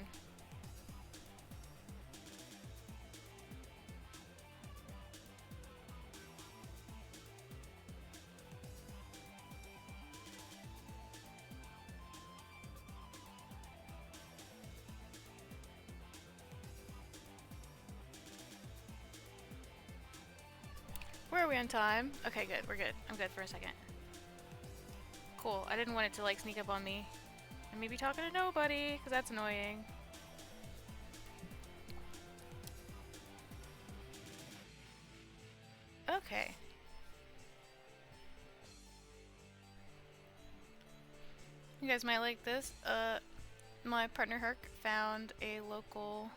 Where are we on time? Okay, good, we're good. I'm good for a second. Cool, I didn't want it to like sneak up on me and me be talking to nobody, because that's annoying. Okay. You guys might like this. My partner Herc found a local...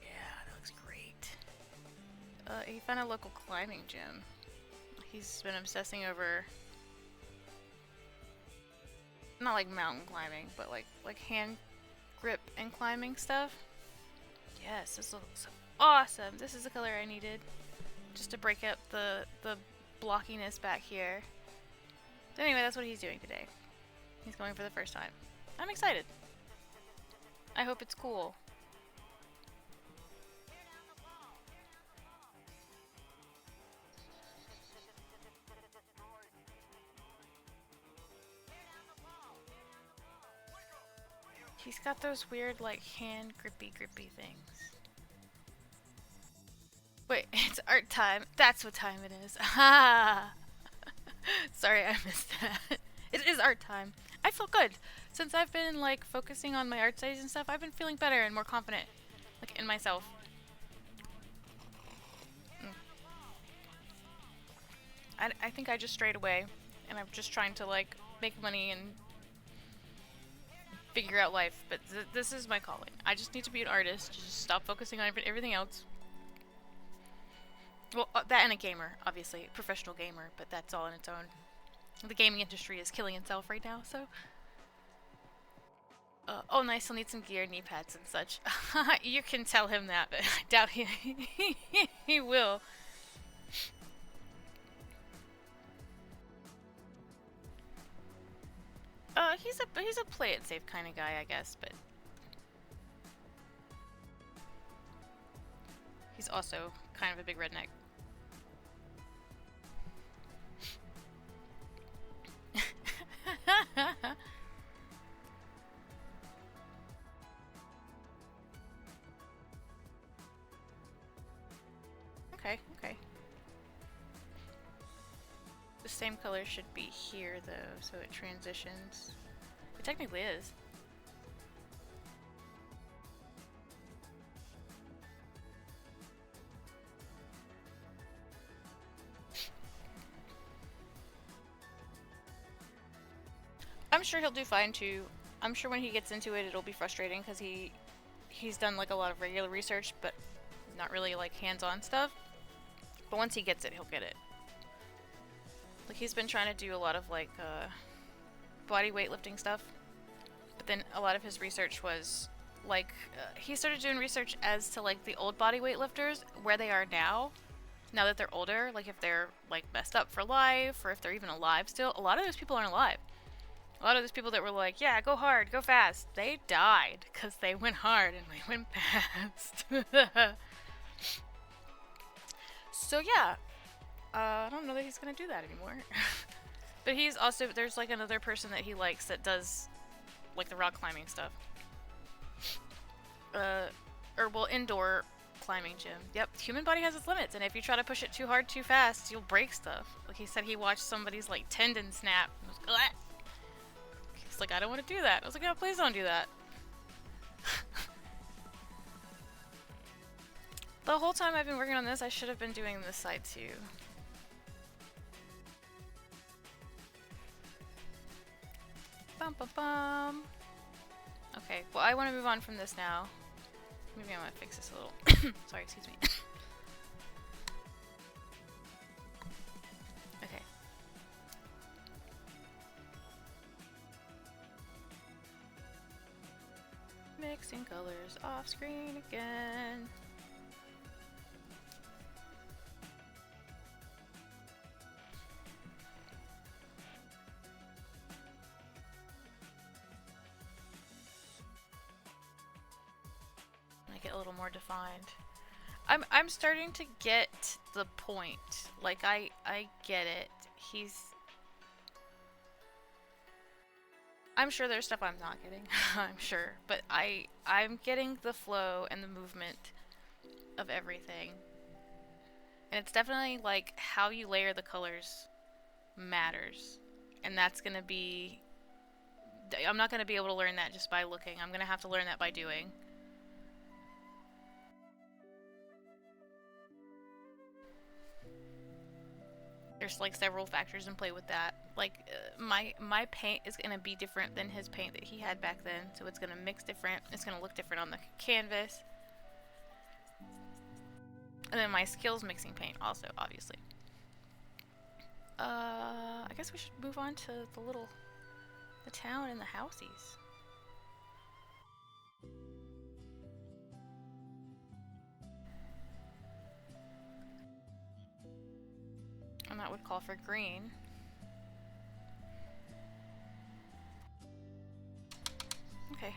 Yeah, that looks great. He found a local climbing gym. He's been obsessing over... Not like mountain climbing, but like hand grip and climbing stuff. Yes, this looks awesome. This is the color I needed. Just to break up the blockiness back here. So anyway, that's what he's doing today. He's going for the first time. I'm excited. I hope it's cool. He's got those weird, like, hand grippy things. Wait, it's art time. That's what time it is. Ha! Sorry, I missed that. It is art time. I feel good. Since I've been, like, focusing on my art studies and stuff, I've been feeling better and more confident, like, in myself. I think I just strayed away, and I'm just trying to, like, make money and figure out life, but this is my calling. I just need to be an artist. Just stop focusing on everything else. Well, that and a gamer, obviously, professional gamer, but that's all in its own. The gaming industry is killing itself right now, so. Oh, nice. He'll need some gear, knee pads, and such. You can tell him that, but I doubt he will. He's a play it safe kind of guy, I guess, but he's also kind of a big redneck. Okay. The same color should be here, though, so it transitions. It technically is. I'm sure he'll do fine, too. I'm sure when he gets into it, it'll be frustrating, because he's done, like, a lot of regular research, but not really, like, hands-on stuff. But once he gets it, he'll get it. Like, he's been trying to do a lot of, like, body weightlifting stuff. But then a lot of his research was, like, he started doing research as to, like, the old body weightlifters, where they are now that they're older. Like, if they're, like, messed up for life, or if they're even alive still. A lot of those people aren't alive. A lot of those people that were like, yeah, go hard, go fast, they died, because they went hard and they went fast. So, yeah. I don't know that he's gonna do that anymore. But he's also, there's like another person that he likes that does like the rock climbing stuff. Well, indoor climbing gym. Yep, human body has its limits, and if you try to push it too hard, too fast, you'll break stuff. Like he said, he watched somebody's like tendon snap. And was like, he's like, I don't want to do that. I was like, no, please don't do that. The whole time I've been working on this, I should have been doing this side too. Bum bum bum. Okay, well I want to move on from this now. Maybe I want to fix this a little. Sorry, excuse me. Okay. Mixing colors off screen again. Make it a little more defined. I'm starting to get the point. Like I get it. I'm sure there's stuff I'm not getting. I'm sure, but I'm getting the flow and the movement of everything. And it's definitely like how you layer the colors matters. And that's going to be I'm not going to be able to learn that just by looking. I'm going to have to learn that by doing. There's like several factors in play with that. Like my paint is going to be different than his paint that he had back then, so it's going to mix different. It's going to look different on the canvas. And then my skills mixing paint also, obviously. I guess we should move on to the town and the houseies. And that would call for green. Okay.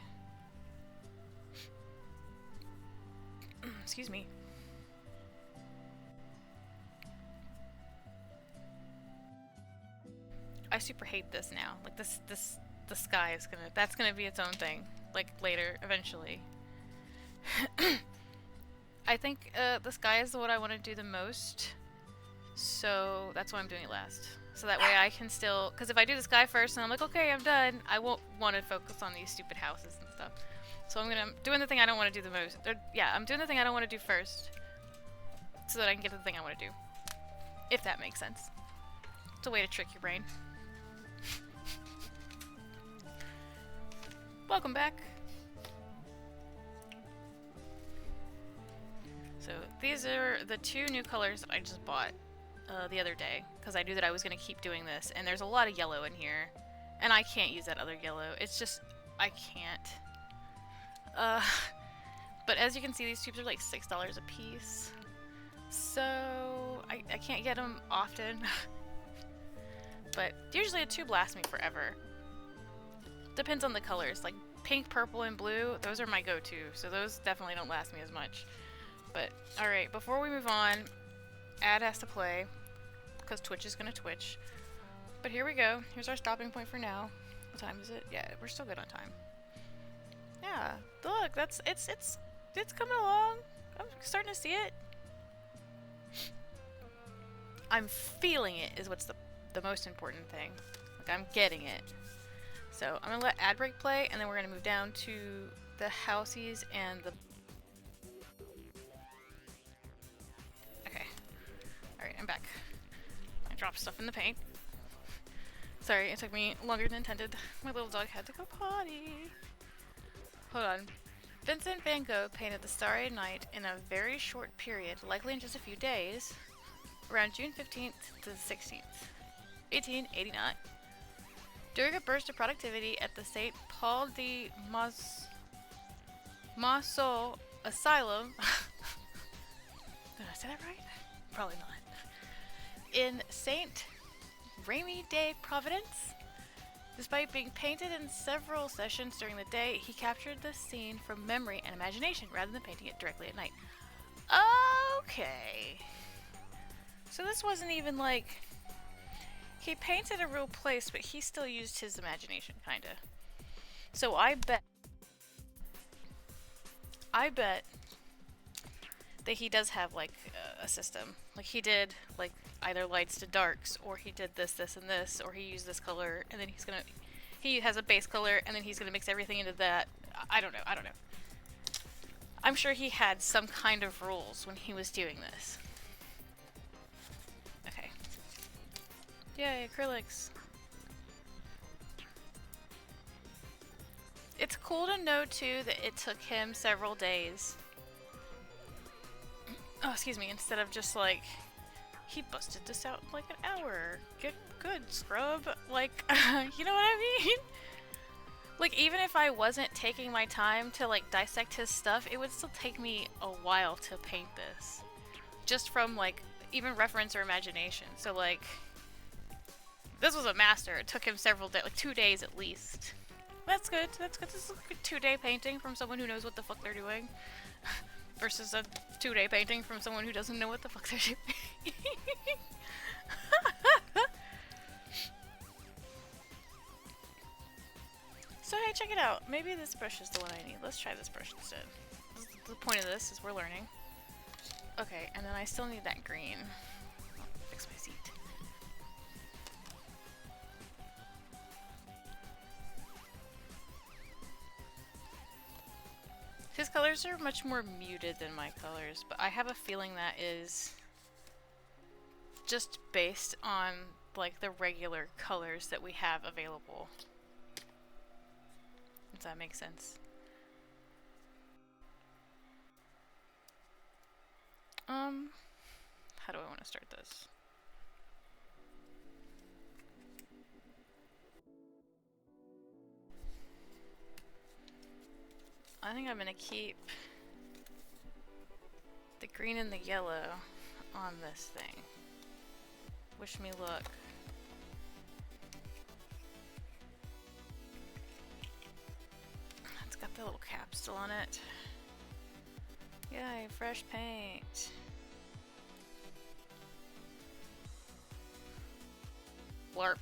Excuse me. I super hate this now. Like the sky is that's gonna be its own thing. Like later, eventually. I think the sky is what I want to do the most. So that's why I'm doing it last. So that way I can still, because if I do the sky first and I'm like, okay, I'm done, I won't want to focus on these stupid houses and stuff. So I'm doing the thing I don't want to do the most. I'm doing the thing I don't want to do first, so that I can get to the thing I want to do. If that makes sense. It's a way to trick your brain. Welcome back. So these are the two new colors that I just bought the other day because I knew that I was going to keep doing this, and there's a lot of yellow in here and I can't use that other yellow. It's just I can't. But as you can see, these tubes are like $6 a piece, so I can't get them often. But usually a tube lasts me forever. Depends on the colors, like pink, purple, and blue, those are my go-to, so those definitely don't last me as much. But, alright, before we move on, ad has to play, because Twitch is going to Twitch. But here we go. Here's our stopping point for now. What time is it? Yeah, we're still good on time. Yeah, look, it's coming along. I'm starting to see it. I'm feeling it is what's the most important thing. Like, I'm getting it. So, I'm going to let ad break play, and then we're going to move down to the houseies and the... Okay. Alright, I'm back. I dropped stuff in the paint. Sorry, it took me longer than intended. My little dog had to go potty. Hold on. Vincent van Gogh painted the Starry Night in a very short period, likely in just a few days, around June 15th to the 16th, 1889. During a burst of productivity at the St. Paul de Maussou Asylum, did I say that right? Probably not. In St. Remy de Providence, despite being painted in several sessions during the day, he captured the scene from memory and imagination rather than painting it directly at night. Okay. So this wasn't even like... He painted a real place, but he still used his imagination, kinda. So I bet that he does have, like, a system. Like, he did, like, either lights to darks, or he did this, this, and this, or he used this color, and then he has a base color, and then he's gonna mix everything into that. I don't know. I'm sure he had some kind of rules when he was doing this. Okay. Yay, acrylics. It's cool to know, too, that it took him several days. Oh, excuse me, instead of just like, he busted this out in like an hour. Get good, scrub. Like, you know what I mean? Like, even if I wasn't taking my time to like dissect his stuff, it would still take me a while to paint this. Just from like, even reference or imagination. So like, this was a master. It took him several days, like 2 days at least. That's good, that's good. This is like a 2-day painting from someone who knows what the fuck they're doing. Versus a 2-day painting from someone who doesn't know what the fuck they're doing. So hey, check it out. Maybe this brush is the one I need. Let's try this brush instead. The point of this is we're learning. Okay, and then I still need that green. I'll fix my seat. His colors are much more muted than my colors, but I have a feeling that is just based on like the regular colors that we have available. Does that make sense? How do I want to start this? I think I'm gonna keep the green and the yellow on this thing. Wish me luck. It's got the little cap still on it. Yay, fresh paint. Blarp.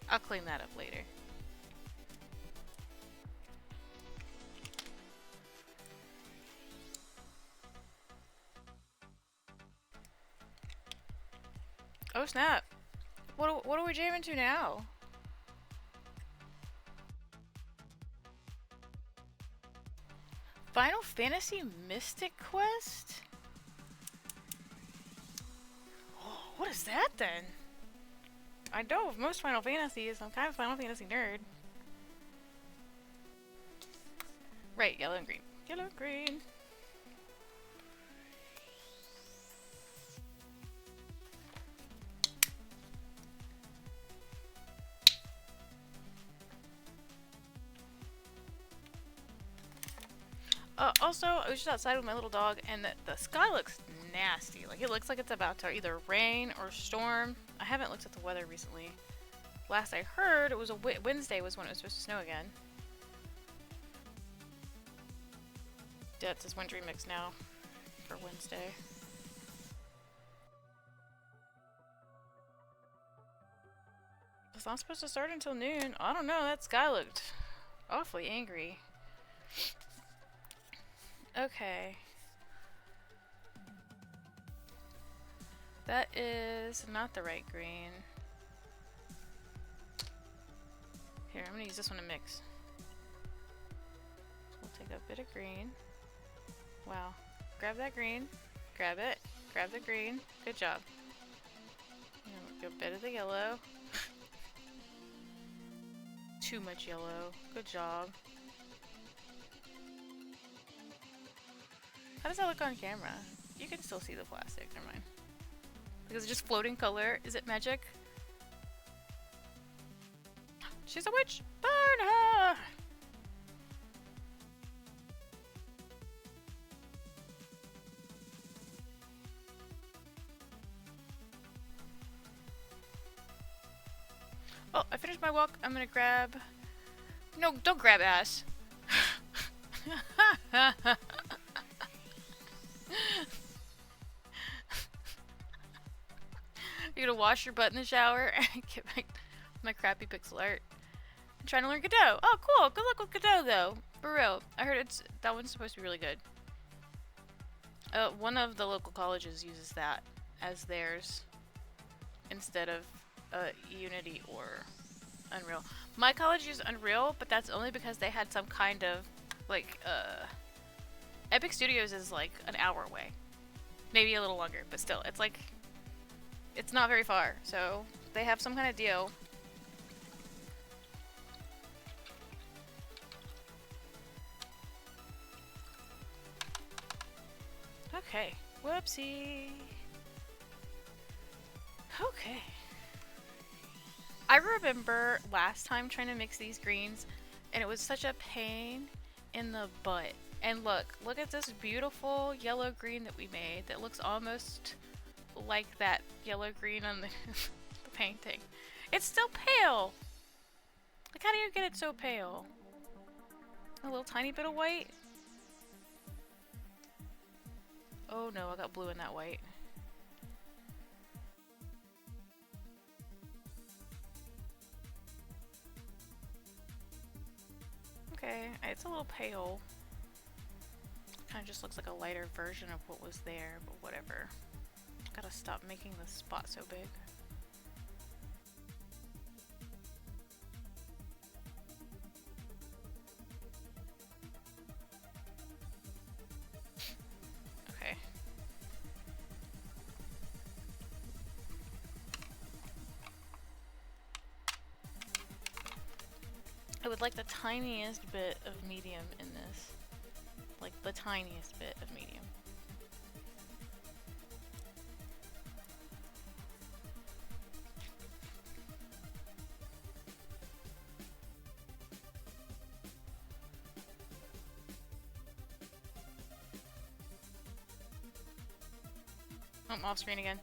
I'll clean that up later. Oh snap! What are we jamming to now? Final Fantasy Mystic Quest? Oh, what is that then? I know of most Final Fantasies. I'm kind of a Final Fantasy nerd. Right, yellow and green. Yellow and green. Also, I was just outside with my little dog, and the sky looks nasty. Like, it looks like it's about to either rain or storm. I haven't looked at the weather recently. Last I heard, it was Wednesday was when it was supposed to snow again. Yeah, it says wintry mix now for Wednesday. It's not supposed to start until noon. I don't know, that sky looked awfully angry. Okay. That is not the right green. Here, I'm gonna use this one to mix. We'll take a bit of green. Wow. Grab that green. Grab it. Grab the green. Good job. A bit of the yellow. Too much yellow. Good job. How does that look on camera? You can still see the plastic. Never mind. Because it's just floating color. Is it magic? She's a witch! Burn her! Oh, I finished my walk. I'm gonna grab... No, don't grab ass. You're gonna wash your butt in the shower and get my crappy pixel art. I'm trying to learn Godot. Oh, cool. Good luck with Godot, though. For real. I heard that one's supposed to be really good. One of the local colleges uses that as theirs instead of Unity or Unreal. My college used Unreal, but that's only because they had some kind of, like, Epic Studios is like an hour away. Maybe a little longer, but still, it's like, it's not very far, so they have some kind of deal. Okay, whoopsie. Okay. I remember last time trying to mix these greens, and it was such a pain in the butt. And look at this beautiful yellow green that we made that looks almost like that yellow green on the, the painting. It's still pale! Like, how do you get it so pale? A little tiny bit of white? Oh no, I got blue in that white. Okay, it's a little pale. Kind of just looks like a lighter version of what was there, but whatever. Gotta stop making the spot so big. Okay. I would like the tiniest bit of medium in this. Like the tiniest bit of medium. Oh, I'm off screen again.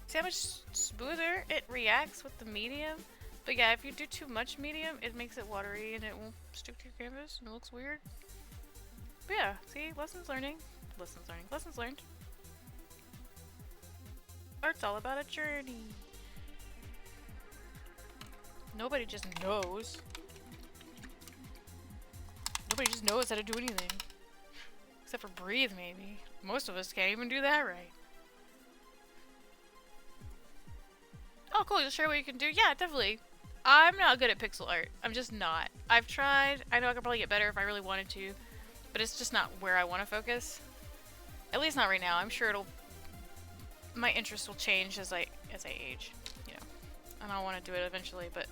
See how much smoother it reacts with the medium? But yeah, if you do too much medium, it makes it watery and it won't stick to your canvas and it looks weird. But yeah, see? Lessons learning. Lessons learning. Lessons learned. Art's all about a journey. Nobody just knows. Nobody just knows how to do anything. Except for breathe, maybe. Most of us can't even do that right. Oh, cool. You'll share what you can do? Yeah, definitely. I'm not good at pixel art. I'm just not. I've tried. I know I could probably get better if I really wanted to, but it's just not where I want to focus. At least not right now. I'm sure it'll. My interest will change as I age, you know. And I want to do it eventually, but.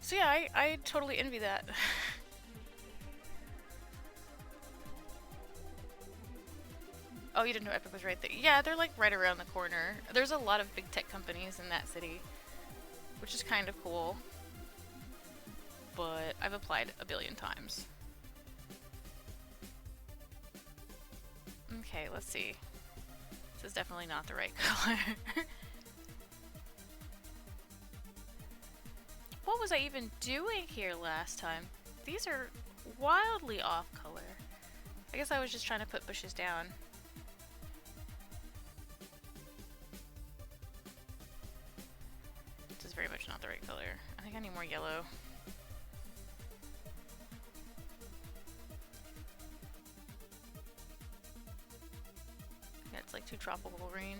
So yeah, I totally envy that. Oh, you didn't know Epic was right there. Yeah, they're like right around the corner. There's a lot of big tech companies in that city, which is kind of cool. But I've applied a billion times. Okay, let's see. This is definitely not the right color. What was I even doing here last time? These are wildly off color. I guess I was just trying to put bushes down. This is very much not the right color. I think I need more yellow. Yeah, it's like too tropical green.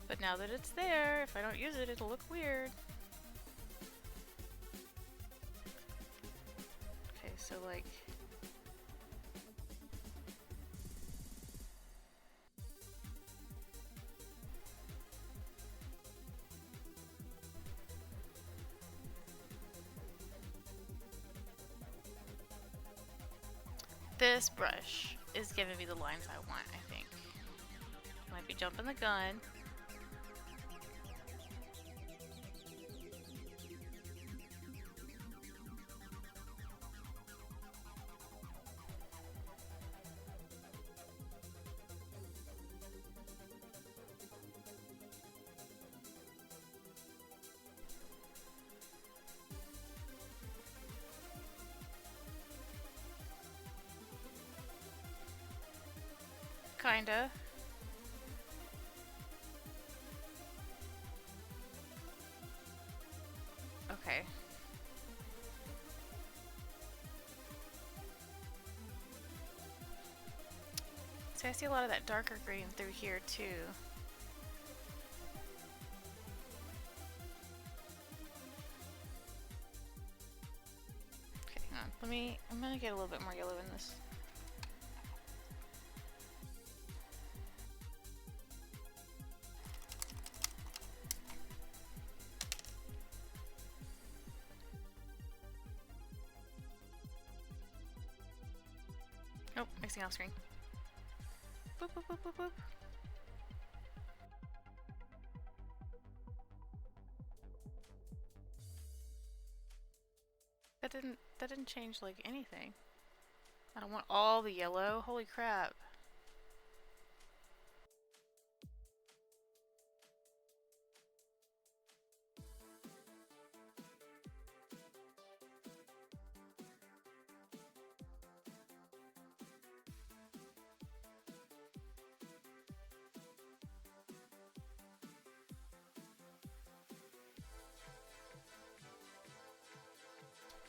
But now that it's there, if I don't use it, it'll look weird. Okay, so like... This brush is giving me the lines I want, I think. Might be jumping the gun. Kinda. Okay. So I see a lot of that darker green through here too. Okay, hang on. I'm gonna get a little bit more yellow in this. Nope, mixing off screen. Boop, boop, boop, boop, boop. That didn't change like anything. I don't want all the yellow. Holy crap.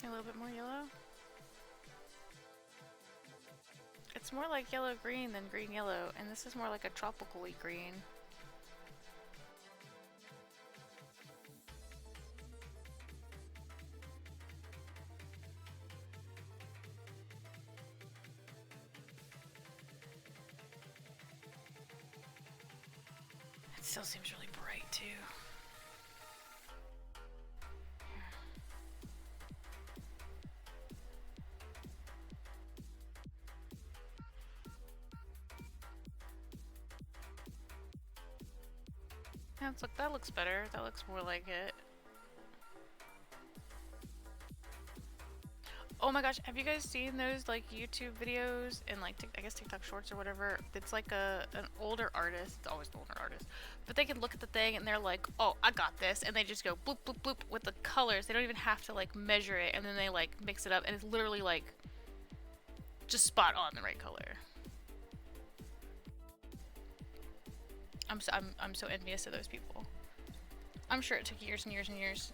A little bit more yellow. It's more like yellow-green than green-yellow, and this is more like a tropical-y green. It still seems really bright, too. That looks better. That looks more like it. Oh my gosh, have you guys seen those like YouTube videos and like I guess TikTok shorts or whatever? It's like an older artist, it's always an older artist, but they can look at the thing and they're like, oh, I got this, and they just go bloop bloop bloop with the colors. They don't even have to like measure it, and then they like mix it up, and it's literally like just spot on the right color. I'm so envious of those people. I'm sure it took years and years and years.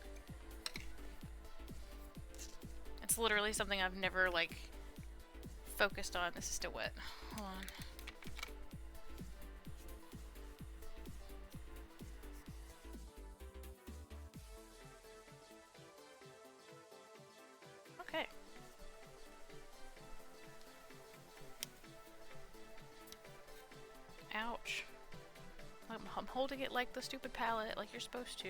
It's literally something I've never like focused on. This is still wet. Hold on. holding it like the stupid palette, like you're supposed to.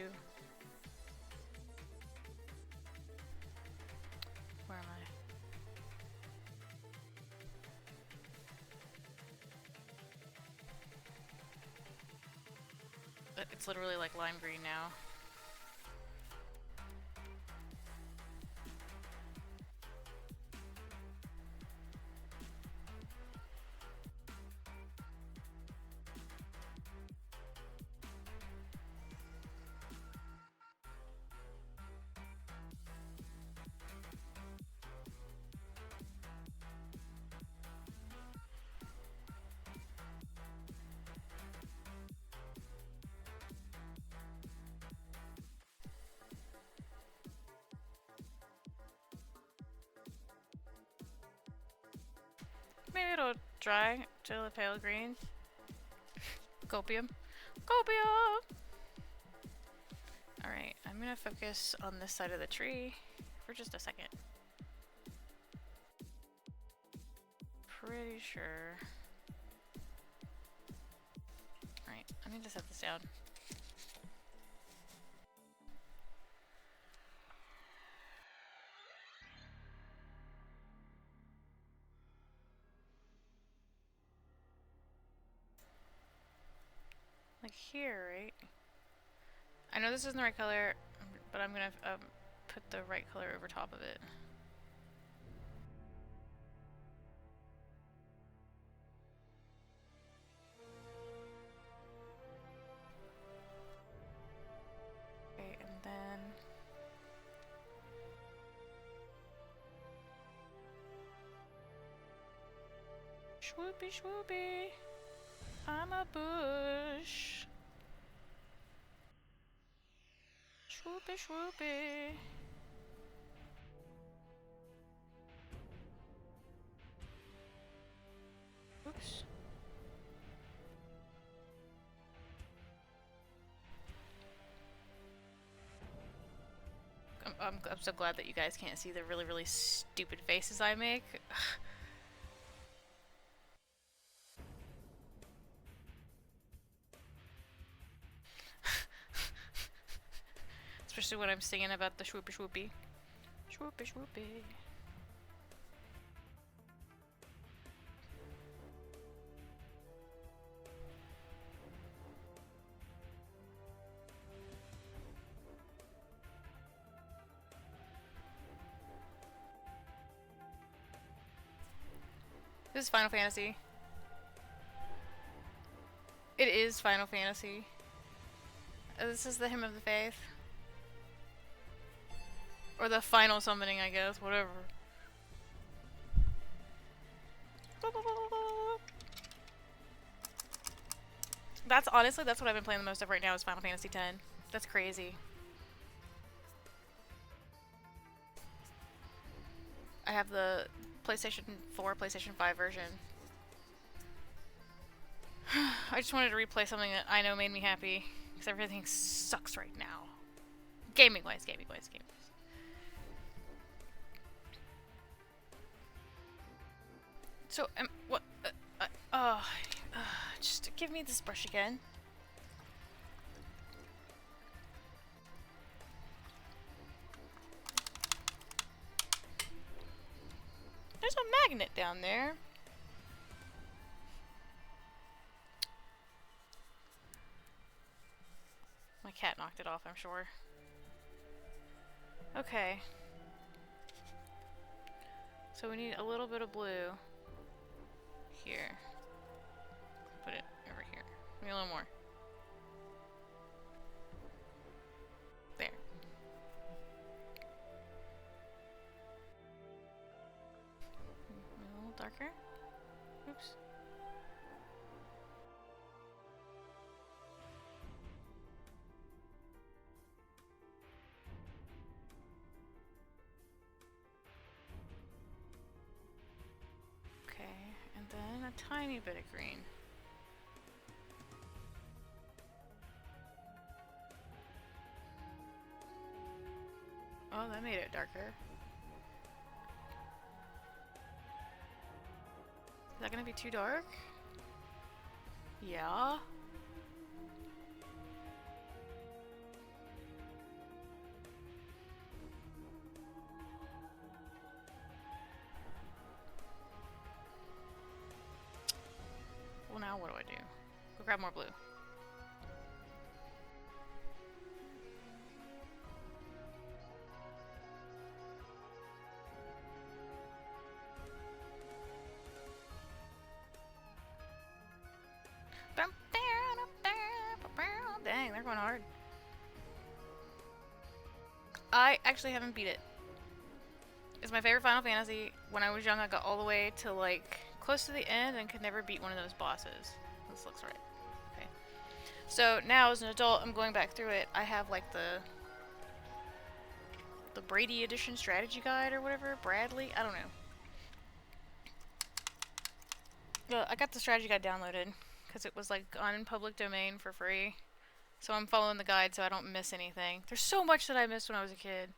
Where am I? It's literally like lime green now. Maybe it'll dry to the pale green. Copium. Copium! Alright, I'm gonna focus on this side of the tree for just a second. Pretty sure. Alright, I need to set this down. Like here, right? I know this isn't the right color, but I'm gonna put the right color over top of it. Okay, and then... Swoopy swoopy! I'm a bush! Swoopy swoopy! Oops. I'm so glad that you guys can't see the really, really stupid faces I make. Especially when I'm singing about the swoopy swoopy. Swoopy swoopy. This is Final Fantasy. It is Final Fantasy. This is the Hymn of the Faith. Or the final summoning, I guess. Whatever. That's honestly, that's what I've been playing the most of right now is Final Fantasy X. That's crazy. I have the PlayStation 4, PlayStation 5 version. I just wanted to replay something that I know made me happy. Because everything sucks right now. Gaming-wise, gaming-wise, gaming-wise. So, what? Just give me this brush again. There's a magnet down there. My cat knocked it off, I'm sure. Okay. So we need a little bit of blue. Here. Put it over here. Maybe a little more. There. A little darker. Oops. Okay, and then a tiny bit of green. Oh, that made it darker. Is that gonna be too dark? Yeah. grab more blue. Dang, they're going hard. I actually haven't beat it. It's my favorite Final Fantasy. When I was young, I got all the way to like close to the end and could never beat one of those bosses. This looks right. Okay. So now as an adult, I'm going back through it. I have like the Brady Edition strategy guide or whatever. Bradley? I don't know. Yeah, I got the strategy guide downloaded because it was like on public domain for free. So I'm following the guide so I don't miss anything. There's so much that I missed when I was a kid.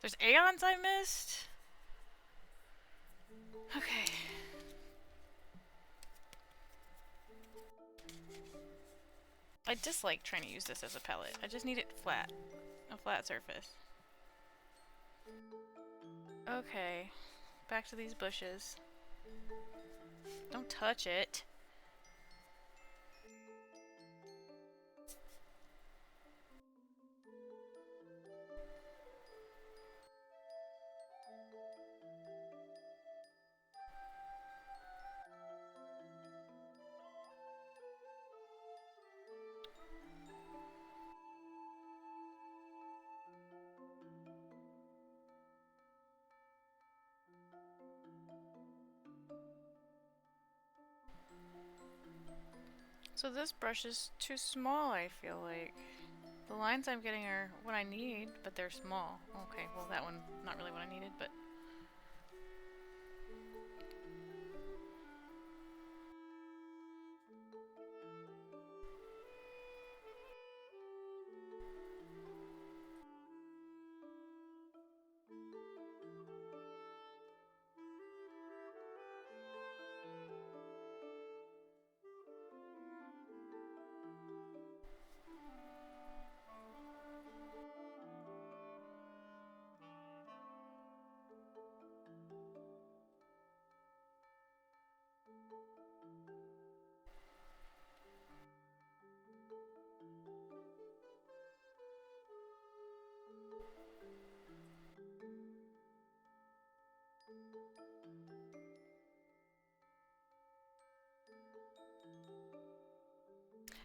There's aeons I missed. Okay. I dislike trying to use this as a palette. I just need it flat. A flat surface. Okay. Back to these bushes. Don't touch it. So this brush is too small, I feel like. The lines I'm getting are what I need, but they're small. Okay, well that one, not really what I needed, but...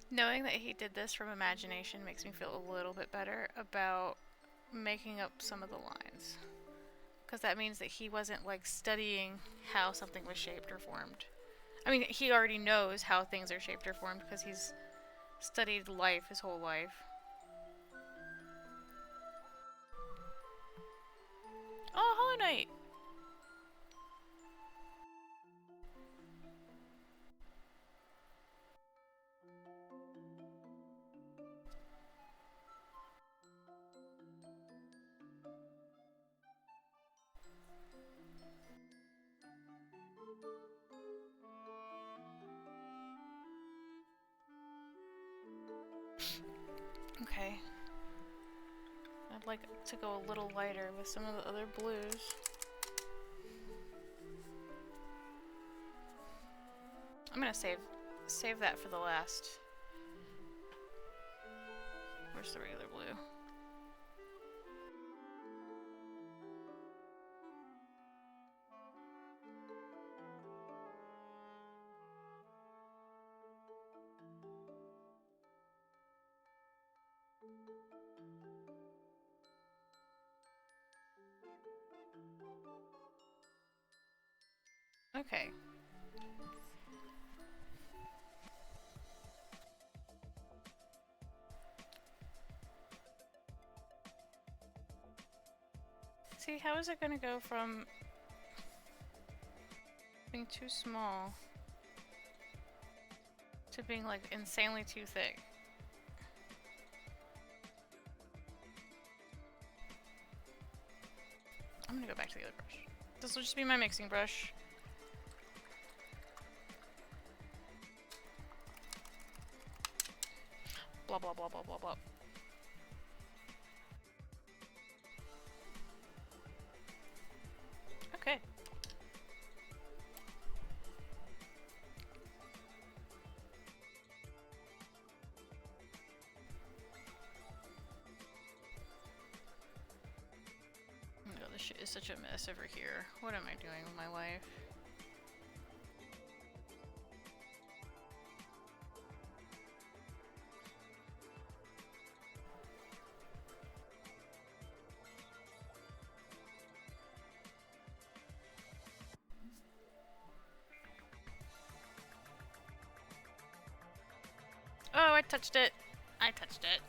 Knowing that he did this from imagination makes me feel a little bit better about making up some of the lines. Because that means that he wasn't like studying how something was shaped or formed. I mean, he already knows how things are shaped or formed because he's studied life his whole life. Oh, Hollow Knight! Okay. I'd like to go a little lighter with some of the other blues. I'm gonna save that for the last. Where's the regular blue? Okay. See, how is it gonna go from being too small to being like insanely too thick? I'm gonna go back to the other brush. This will just be my mixing brush. Blah blah blah blah blah blah. Okay. Shit is such a mess over here. What am I doing with my life? Oh, I touched it. I touched it.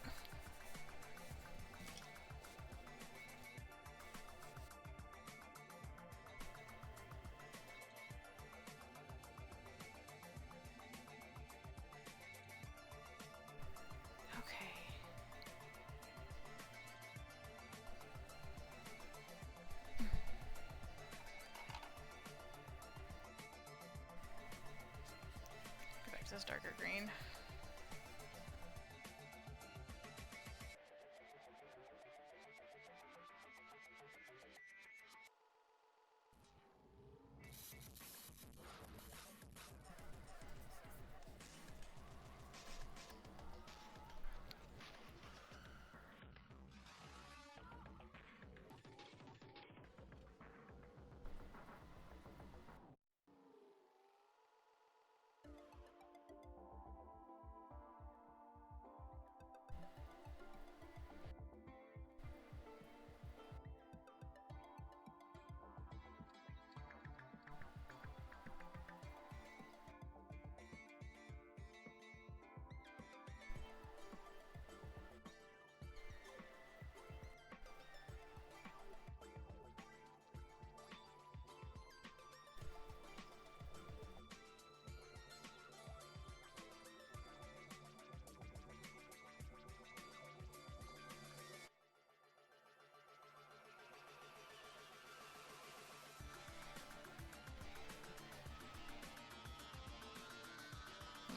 Okay. Go back to this darker green.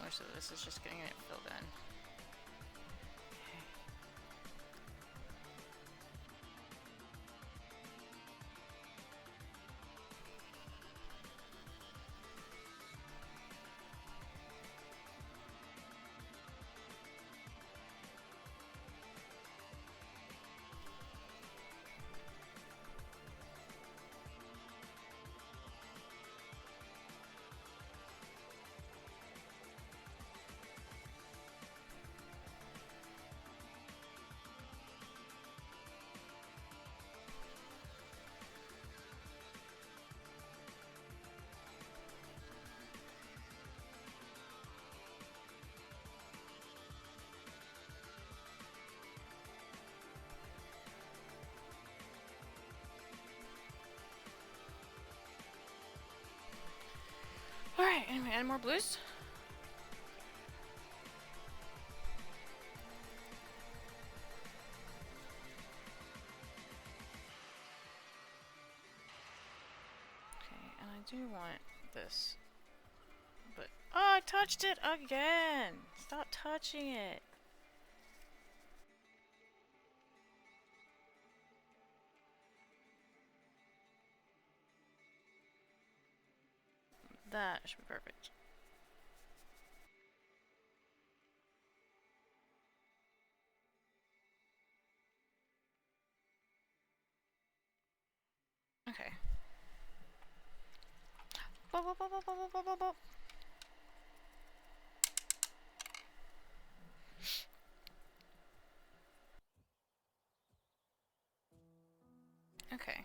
Most of this is just getting it filled in. Alright, anyway, add more blues. Okay, and I do want this. But, oh, I touched it again! Stop touching it! That should be perfect. Okay. Bop, bop, bop, bop, bop, bop, bop, bop. Okay.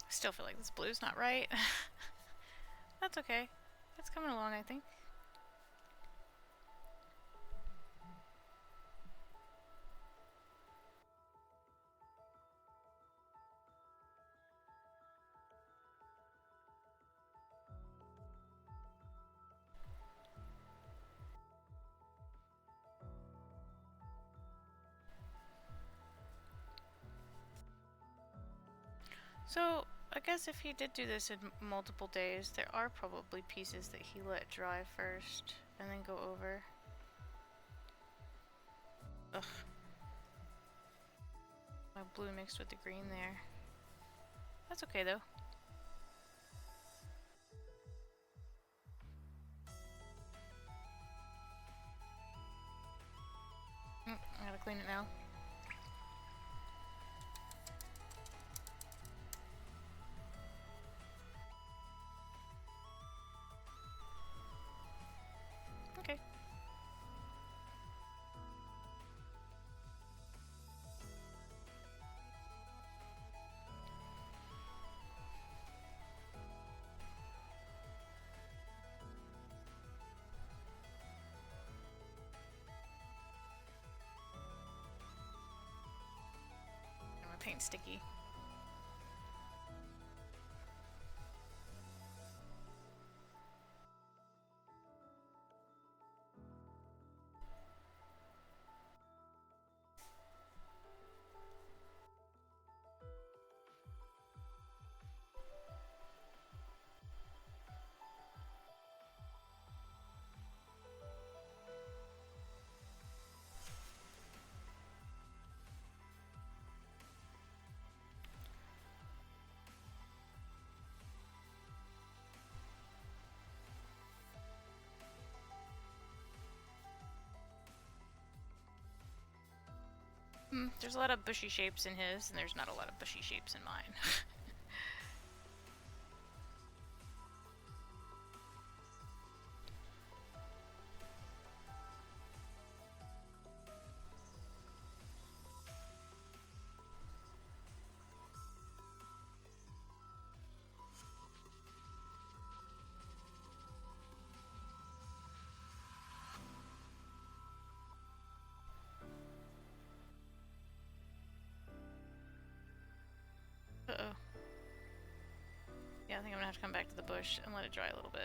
Still feel like this blue's not right. That's okay. It's coming along, I think. So, I guess if he did do this in multiple days, there are probably pieces that he let dry first and then go over. Ugh. My blue mixed with the green there. That's okay though. I gotta clean it now. Okay. And my paint's sticky. There's a lot of bushy shapes in his, and there's not a lot of bushy shapes in mine. Uh-oh. Yeah, I think I'm gonna have to come back to the bush and let it dry a little bit.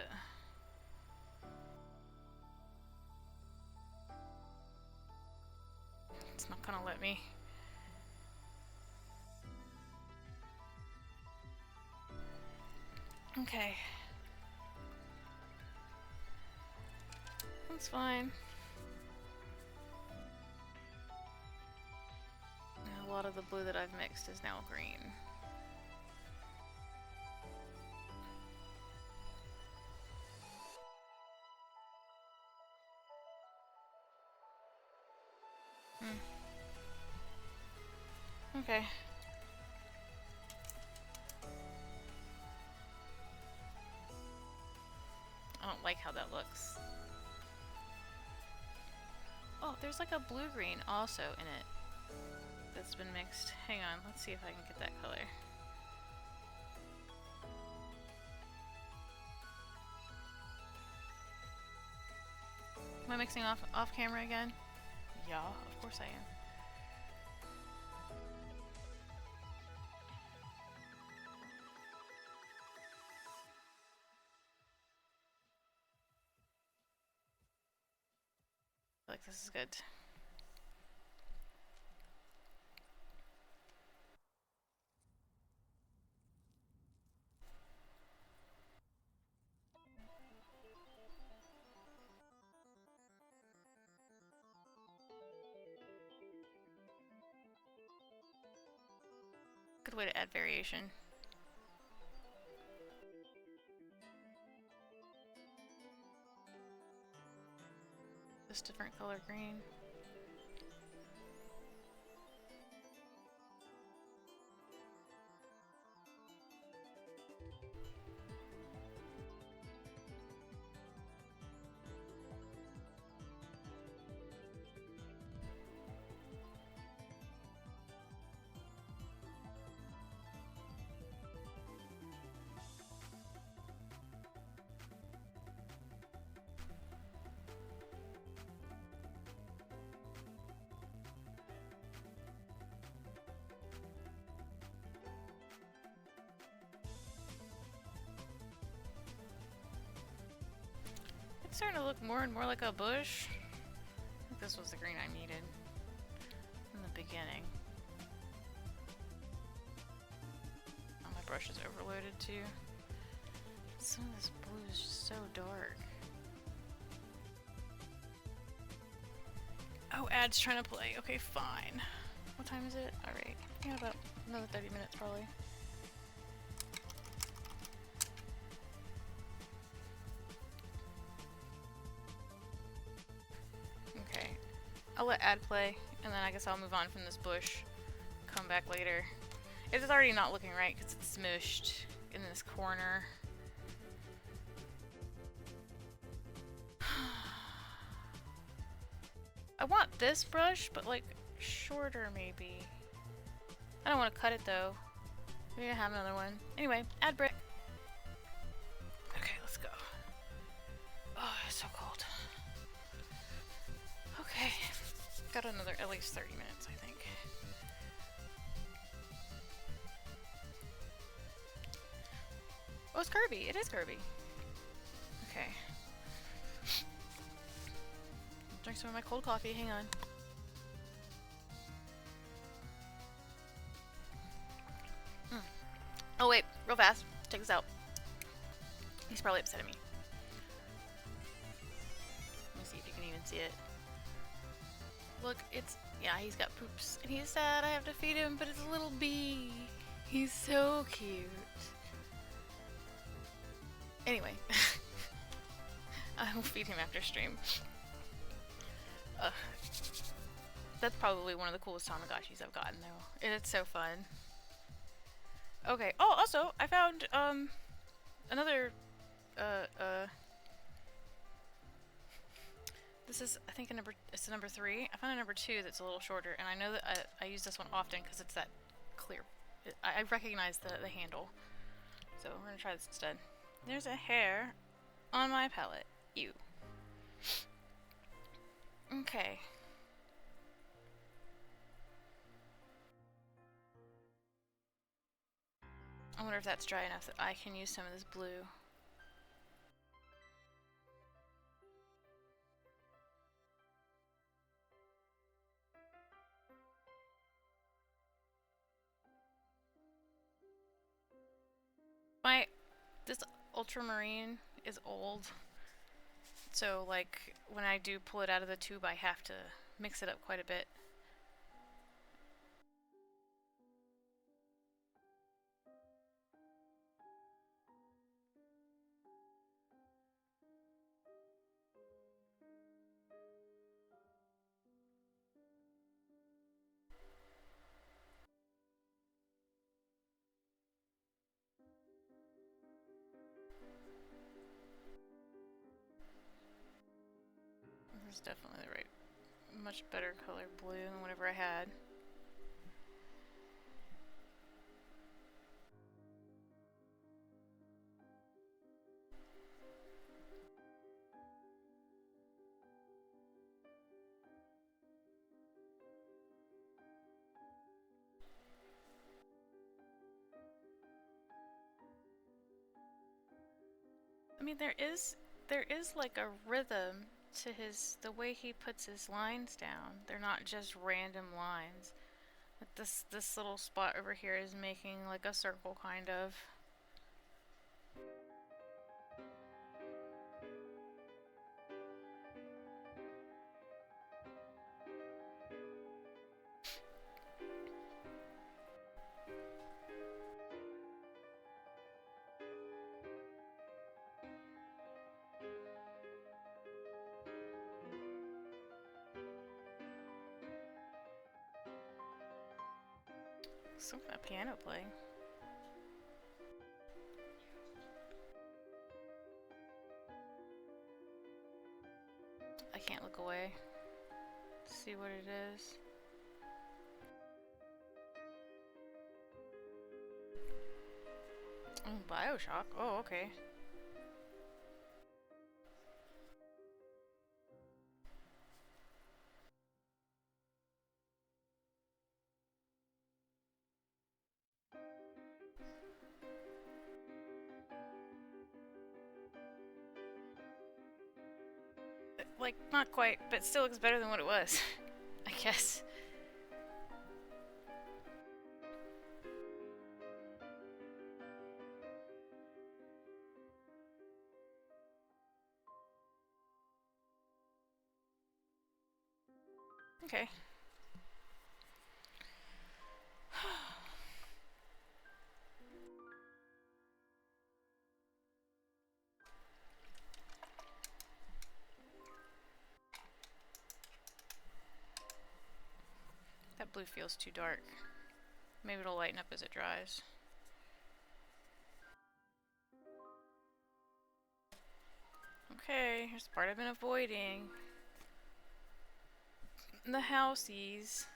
It's not gonna let me. Okay. That's fine. A lot of the blue that I've mixed is now green. Okay. I don't like how that looks. Oh, there's like a blue-green also in it that's been mixed. Hang on, let's see if I can get that color. Am I mixing off camera again? Yeah, of course I am. I feel like this is good. Good way to add variation. This different color green. It's starting to look more and more like a bush. I think this was the green I needed in the beginning. Oh, my brush is overloaded too. Some of this blue is just so dark. Oh, Ad's trying to play. Okay, fine. What time is it? Alright. I got about another 30 minutes probably. Okay. I'll let Ad play, and then I guess I'll move on from this bush. Come back later. It's already not looking right because it's smooshed in this corner. I want this brush, but like shorter maybe. I don't want to cut it though. Maybe I have another one. Anyway, add brick. Okay, let's go. Oh, it's so cold. Okay. Got another at least 30 minutes, I think. Oh, it's Kirby. It is Kirby. Okay. Drink some of my cold coffee. Hang on. Oh wait, real fast. Check this out. He's probably upset at me. Let me see if you can even see it. Look, it's... yeah, he's got poops. And he's sad I have to feed him, but it's a little bee. He's so cute. Anyway. I will feed him after stream. That's probably one of the coolest Tamagotchis I've gotten, though. It's so fun. Okay. Oh, also, I found, another, this is, I think, it's a number 3. I found a number 2 that's a little shorter, and I know that I use this one often because it's that clear. I recognize the handle. So we're gonna try this instead. There's a hair on my palette. Ew. Okay. I wonder if that's dry enough that I can use some of this blue. This ultramarine is old, so like when I do pull it out of the tube I have to mix it up quite a bit. This is definitely the right, much better color blue than whatever I had. I mean, there is like a rhythm to the way he puts his lines down. They're not just random lines. Like this little spot over here is making like a circle kind of. Some kind of piano playing. I can't look away to see what it is. Oh, Bioshock. Oh, okay. Like, not quite, but still looks better than what it was, I guess. Okay. That blue feels too dark. Maybe it'll lighten up as it dries. Okay, here's the part I've been avoiding. The houseies.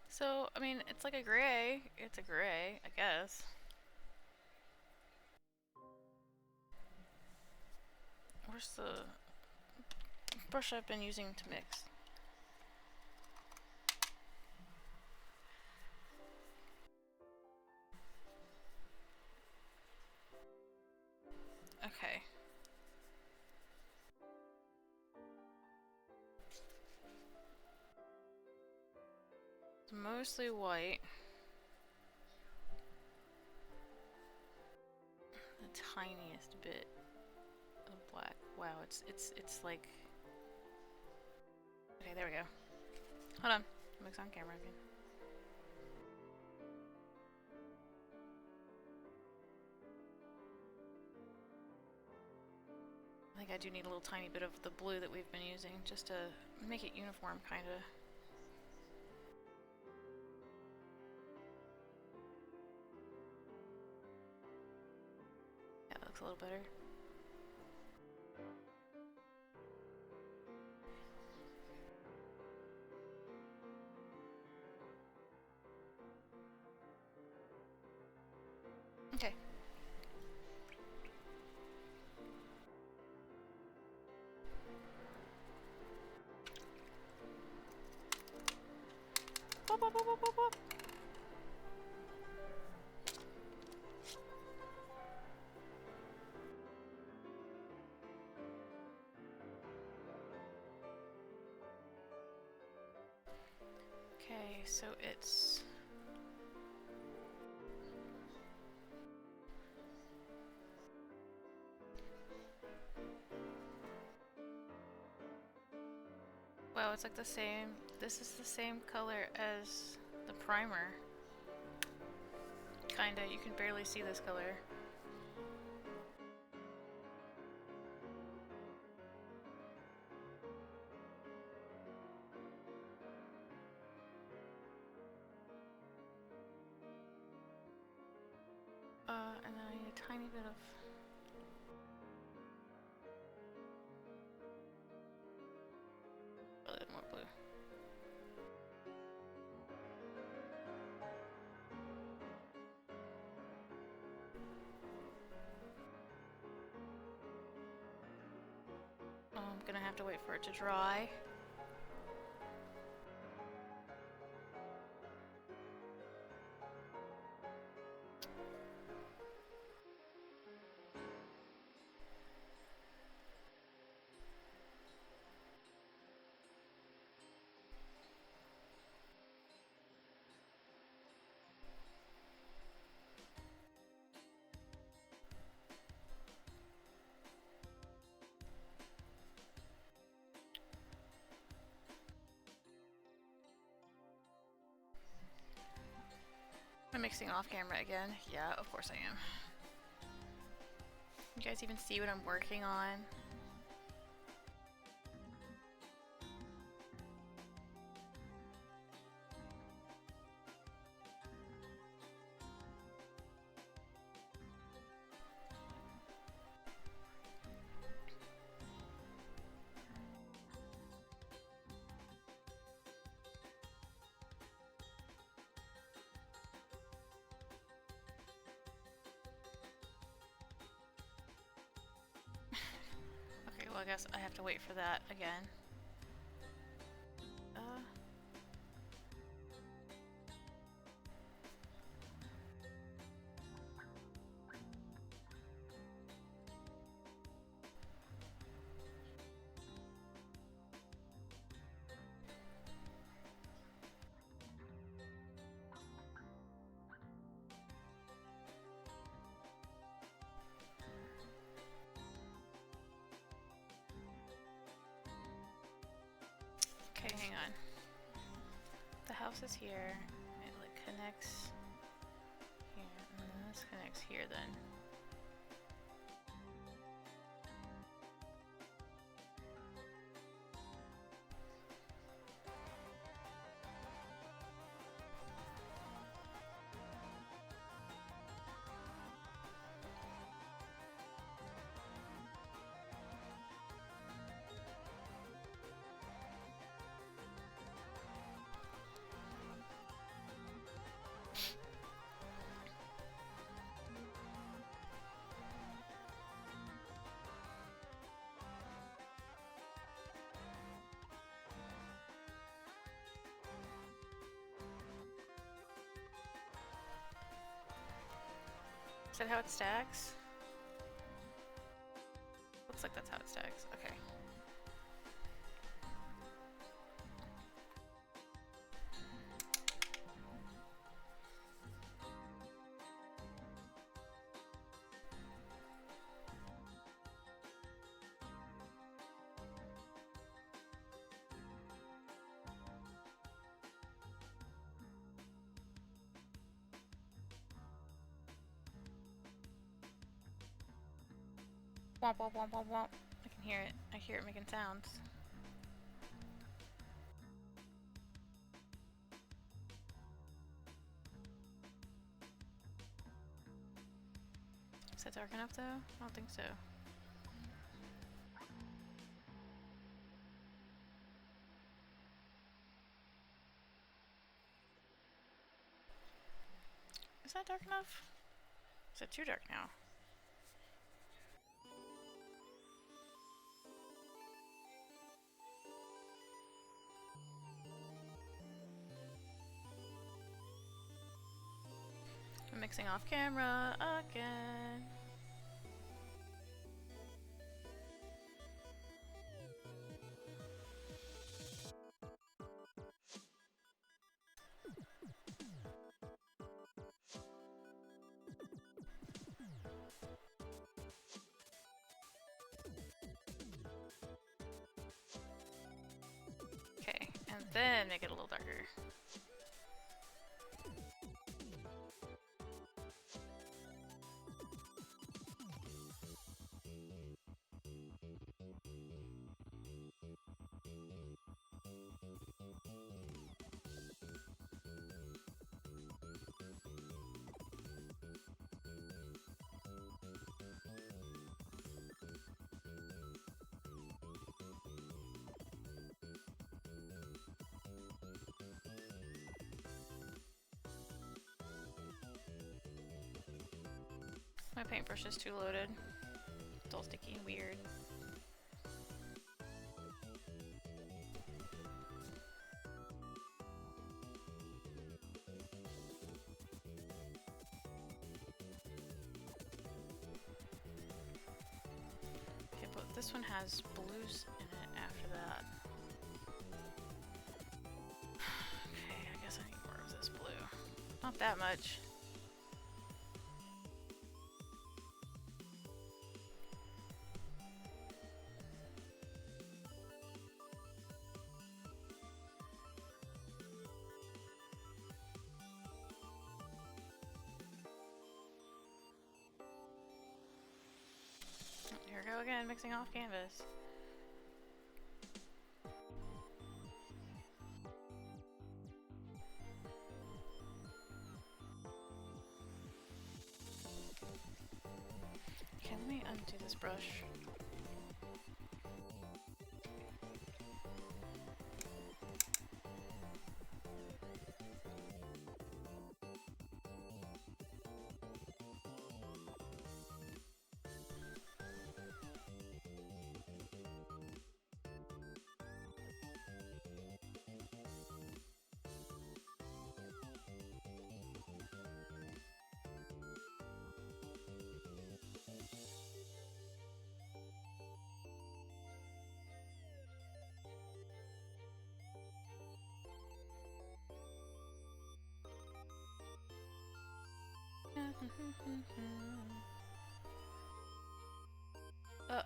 So, I mean, it's like a gray. It's a gray, I guess. Where's the brush I've been using to mix? Okay. It's mostly white. The tiniest bit of black. Wow, it's like. Okay, there we go. Hold on. Mix on camera again. I think I do need a little tiny bit of the blue that we've been using just to make it uniform, kinda. Yeah, that looks a little better. Okay. Whoop, whoop, whoop, whoop, whoop, whoop. Okay, so it's... Wow, it's like the same. This is the same color as the primer. Kinda, you can barely see this color. And then I need a tiny bit of... a little more blue. Oh, I'm gonna have to wait for it to dry. I'm mixing off camera again. Yeah, of course I am. You guys even see what I'm working on? Okay, well I guess I have to wait for that again. Okay, hang on. The house is here. It like connects here, and then this connects here then. Is that how it stacks? Looks like that's how it stacks. Okay. Womp womp womp womp womp. I can hear it. I hear it making sounds. Is that dark enough though? I don't think so. Is that dark enough? Is it too dark now? I'm mixing off camera again. Okay, and then make it a little darker. My paintbrush is too loaded. It's all sticky and weird. Okay, but this one has blues in it after that. Okay, I guess I need more of this blue. Not that much. Here we go again, mixing off canvas. Okay, let me undo this brush.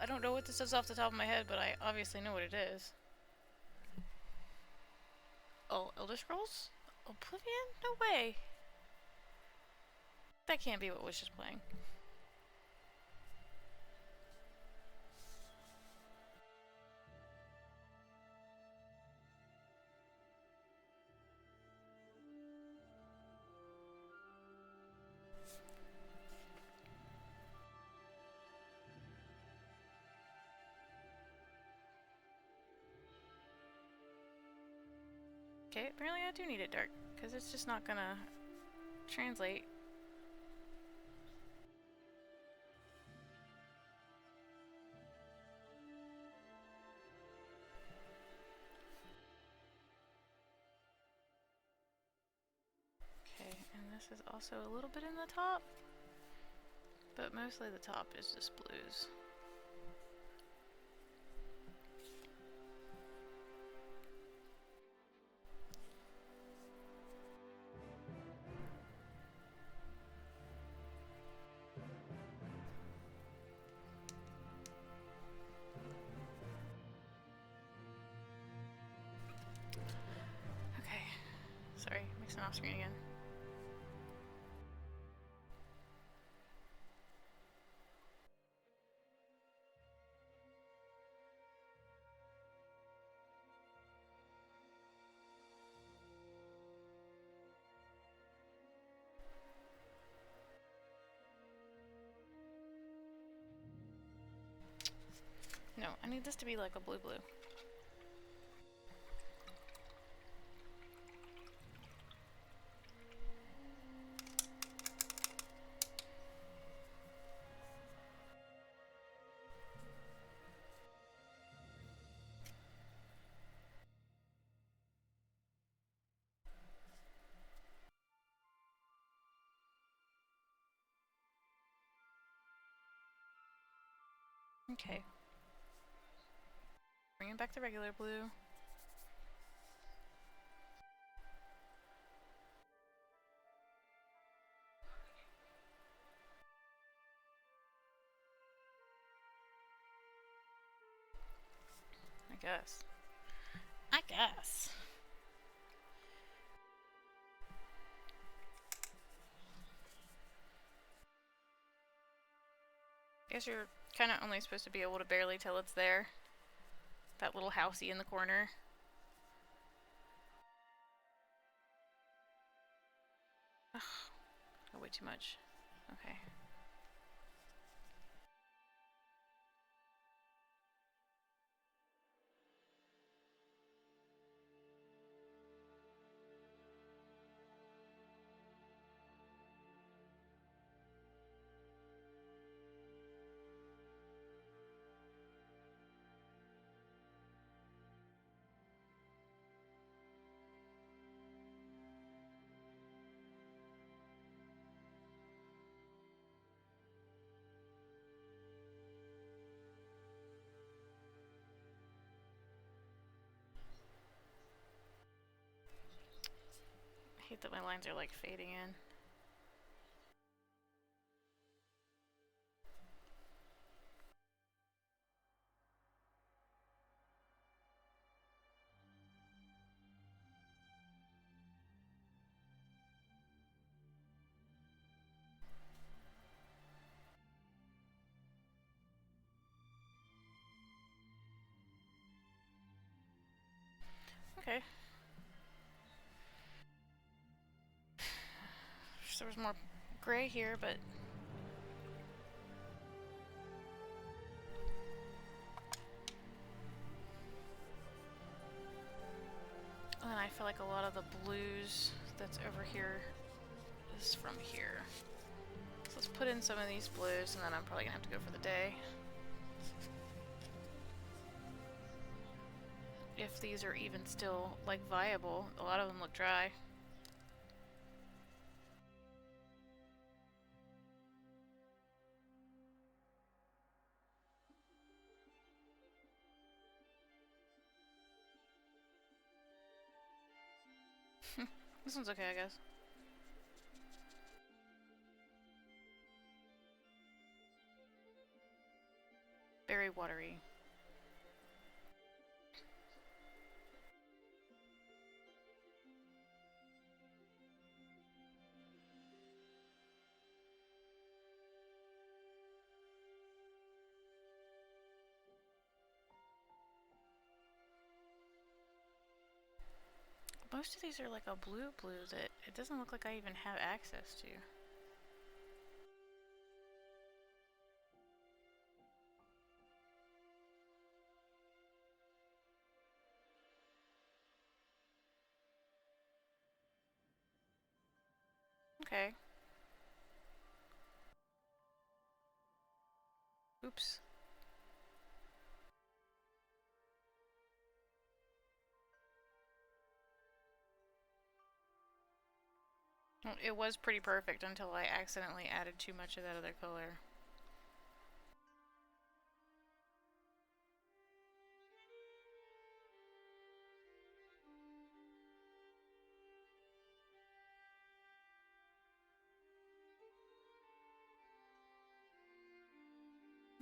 I don't know what this is off the top of my head, but I obviously know what it is. Oh, Elder Scrolls? Oblivion? No way. That can't be what was just playing. Okay, apparently I do need it dark, because it's just not gonna translate. Okay, and this is also a little bit in the top, but mostly the top is just blues. Okay, sorry, mixing off screen again. No, I need this to be like a blue blue. Okay. Bringing back the regular blue. I guess. I guess. I guess you're kind of only supposed to be able to barely tell it's there. That little housey in the corner. Ugh, got way too much. Okay. I hate that my lines are like fading in. Okay. Wish there was more gray here, but and I feel like a lot of the blues that's over here is from here. So let's put in some of these blues, and then I'm probably gonna have to go for the day. If these are even still like viable, a lot of them look dry. This one's okay, I guess. Very watery. most of these are like a blue that it doesn't look like I even have access to. Okay. Oops. Well, it was pretty perfect until I accidentally added too much of that other color.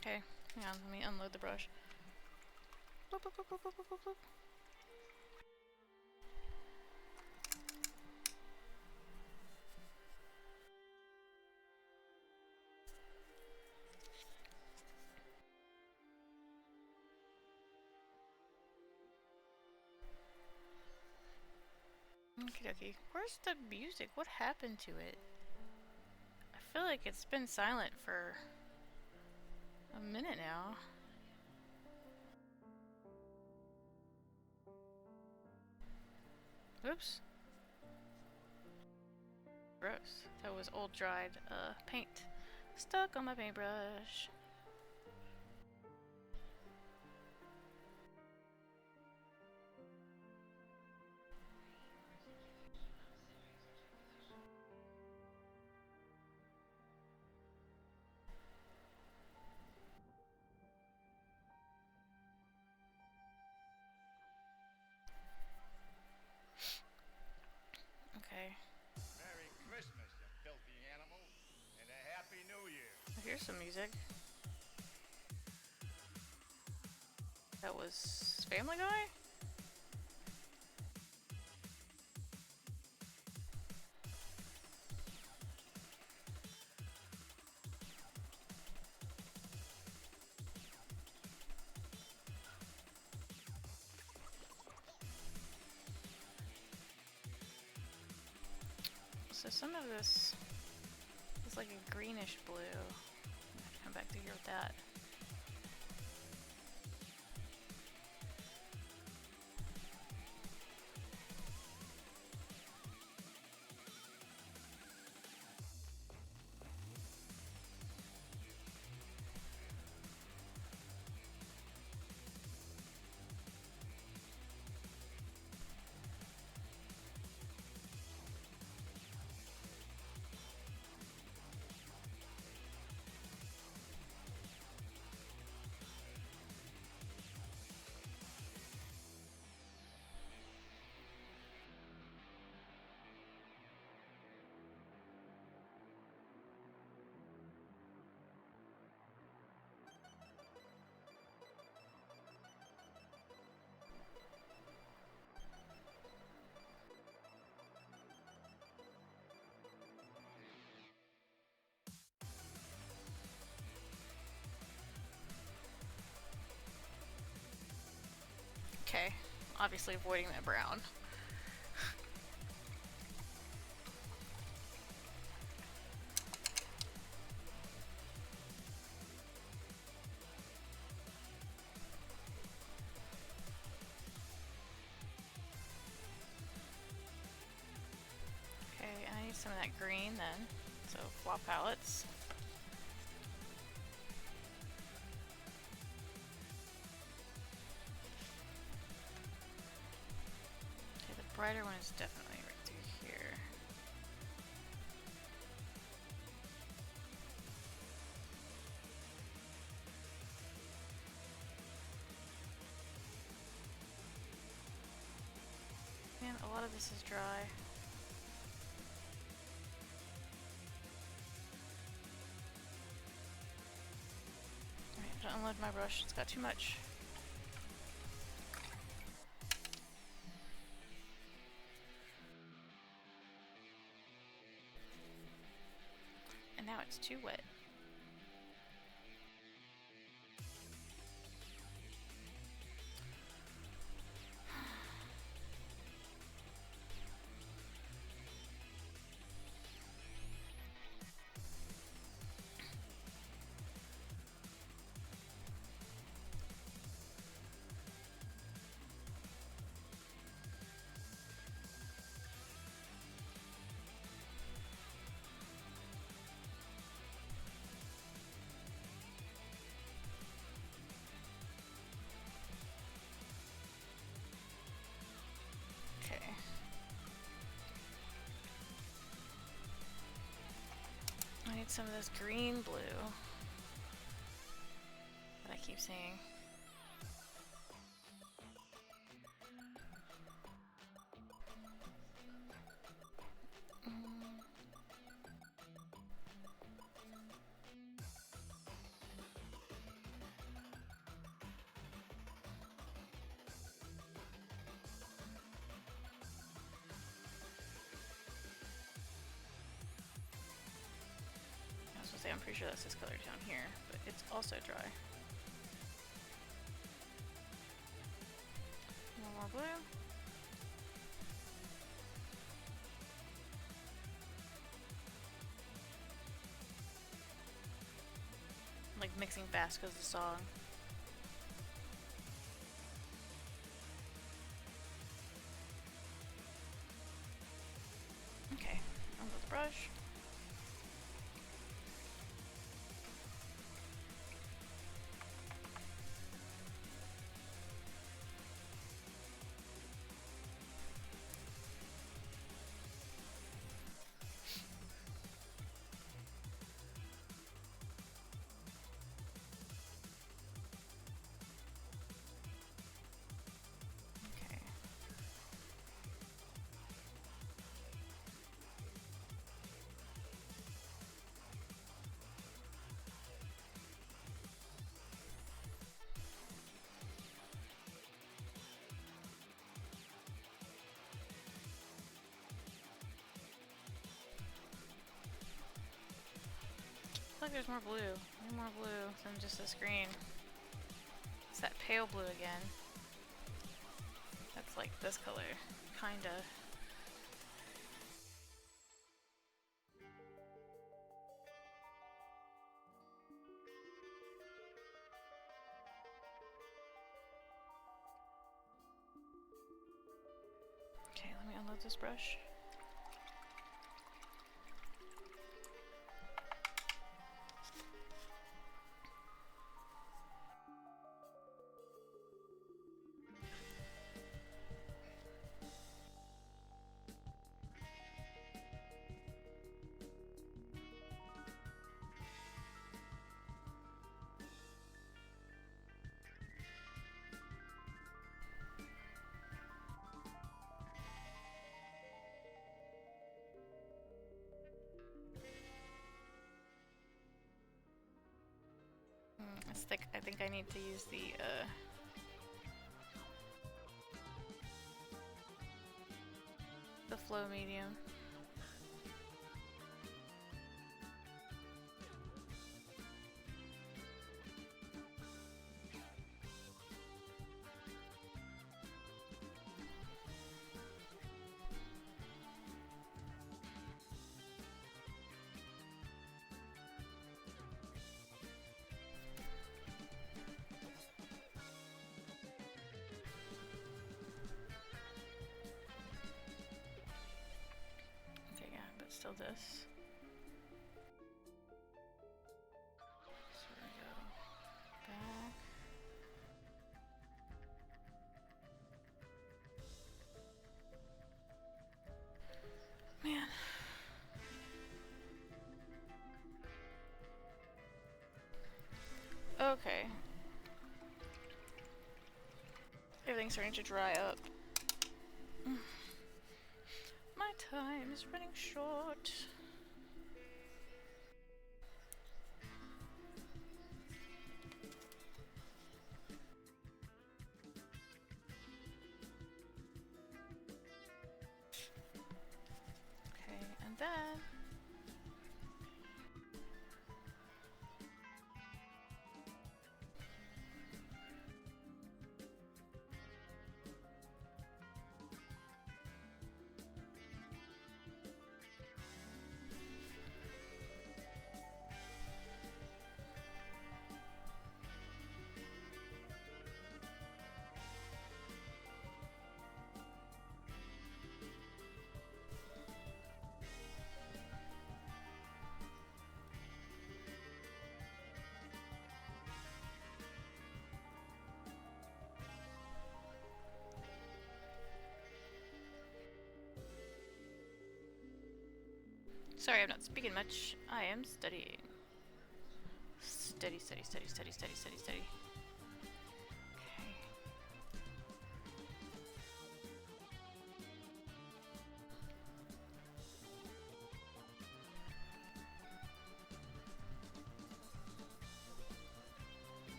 Okay, hang on, let me unload the brush. Boop, boop, boop, boop, boop, boop, boop. Okie dokie. Where's the music? What happened to it? I feel like it's been silent for a minute now. Oops. Gross. That was old dried paint stuck on my paintbrush. Okay. Merry Christmas, you filthy animal, and a Happy New Year. Here's some music. That was Family Guy? So some of this is like a greenish blue. I have to come back through here with that. Okay, obviously avoiding that brown. Okay, I need some of that green then, so flop palettes. Okay, the brighter one is definitely right through here. Man, a lot of this is dry. Alright, to unload my brush, it's got too much. And now it's too wet. some of this green blue that I keep seeing. I'm pretty sure that's this color down here, but it's also dry. One more blue. I'm like mixing fast because of the song. Okay, on with the brush. I feel like there's more blue. Way more blue than just this green. It's that pale blue again. That's like this color, kinda. Okay, let me unload this brush. It's thick. I think I need to use the flow medium. Still this. So we go back. Man. Okay. Everything's starting to dry up. My time is running short. Okay, and then Sorry, I'm not speaking much. I am studying. Study, study, study, study, study, study, study. Okay.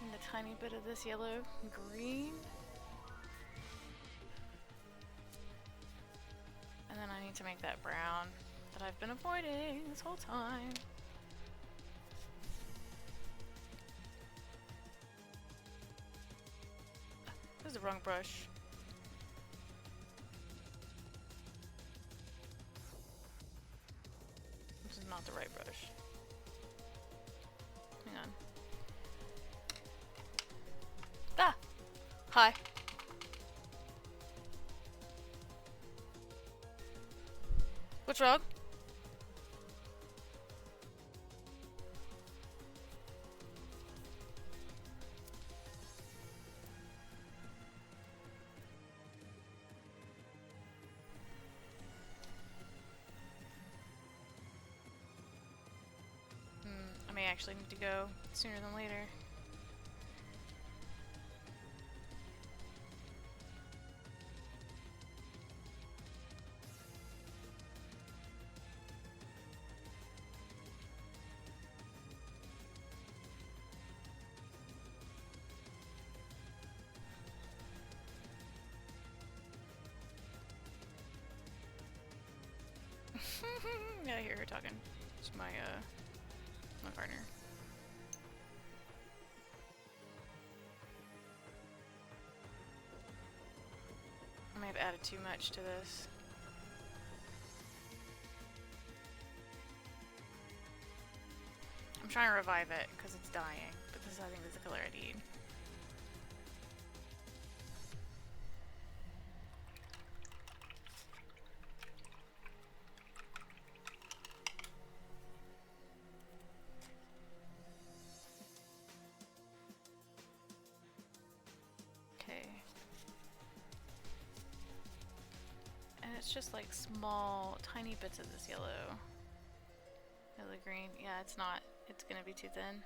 And a tiny bit of this yellow green. And then I need to make that brown that I've been avoiding this whole time. This is the wrong brush. This is not the right brush. Hang on. Ah! Hi. What's wrong? I may actually need to go sooner than later. Yeah, I hear her talking. It's my partner. I may have added too much to this. I'm trying to revive it because it's dying, but this I think is the color I need. Okay. And it's just like small, tiny bits of this yellow. Yellow green. Yeah, it's not. It's gonna be too thin.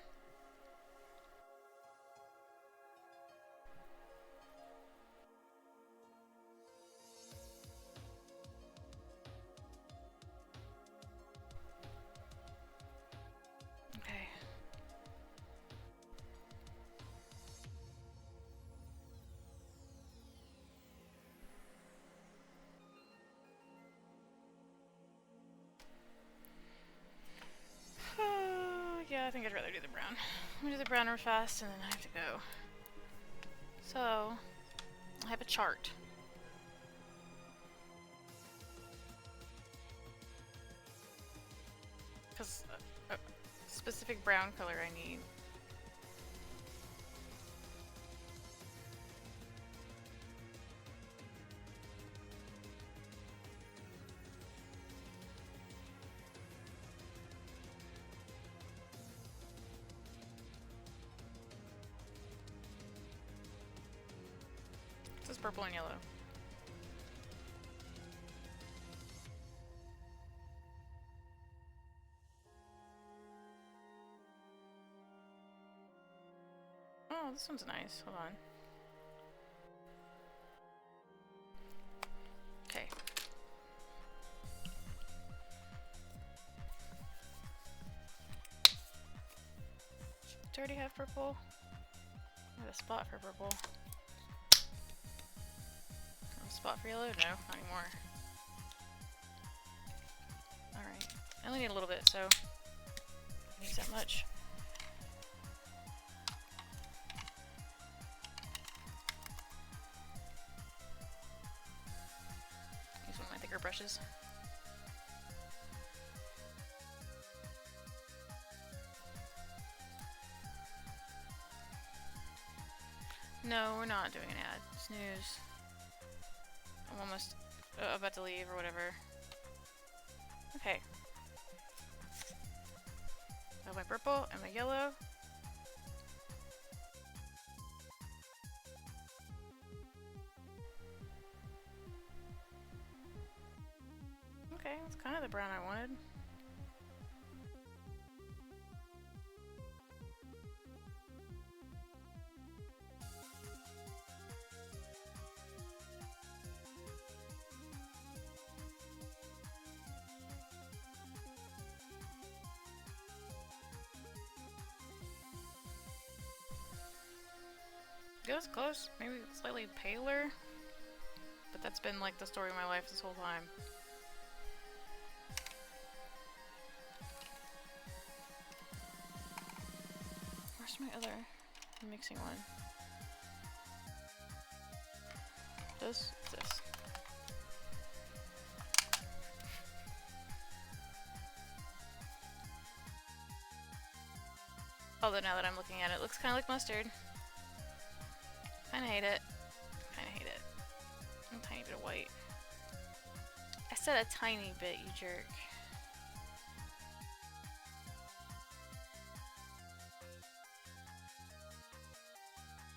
Okay. Yeah, I think I'd rather do the brown. I'm gonna do the brown real fast and then I have to go. So, I have a chart. Because a specific brown color I need. This is purple and yellow. Oh, this one's nice. Hold on. Okay. Do I already have purple? I have a spot for purple. A spot for yellow? No, not anymore. Alright. I only need a little bit, so I don't use that much. Use one of my thicker brushes. No, we're not doing an ad. Snooze. I'm almost about to leave or whatever. Okay. I have my purple and my yellow. Okay, that's kind of the brown I wanted. It was close. Maybe slightly paler. But that's been like the story of my life this whole time. Where's my other mixing one? This? This. Although now that I'm looking at it, it looks kind of like mustard. Kinda hate it. Kinda hate it. A tiny bit of white. I said a tiny bit, you jerk.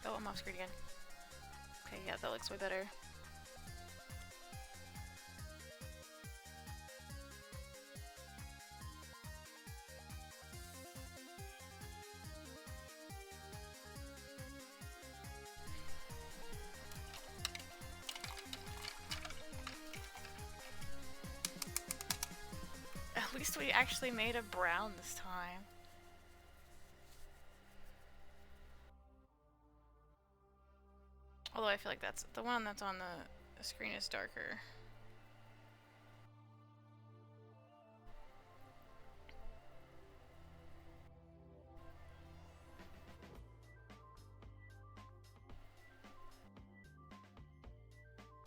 Oh, I'm off screen again. Okay, yeah, that looks way better. At least we actually made a brown this time. Although I feel like that's the one that's on the screen is darker.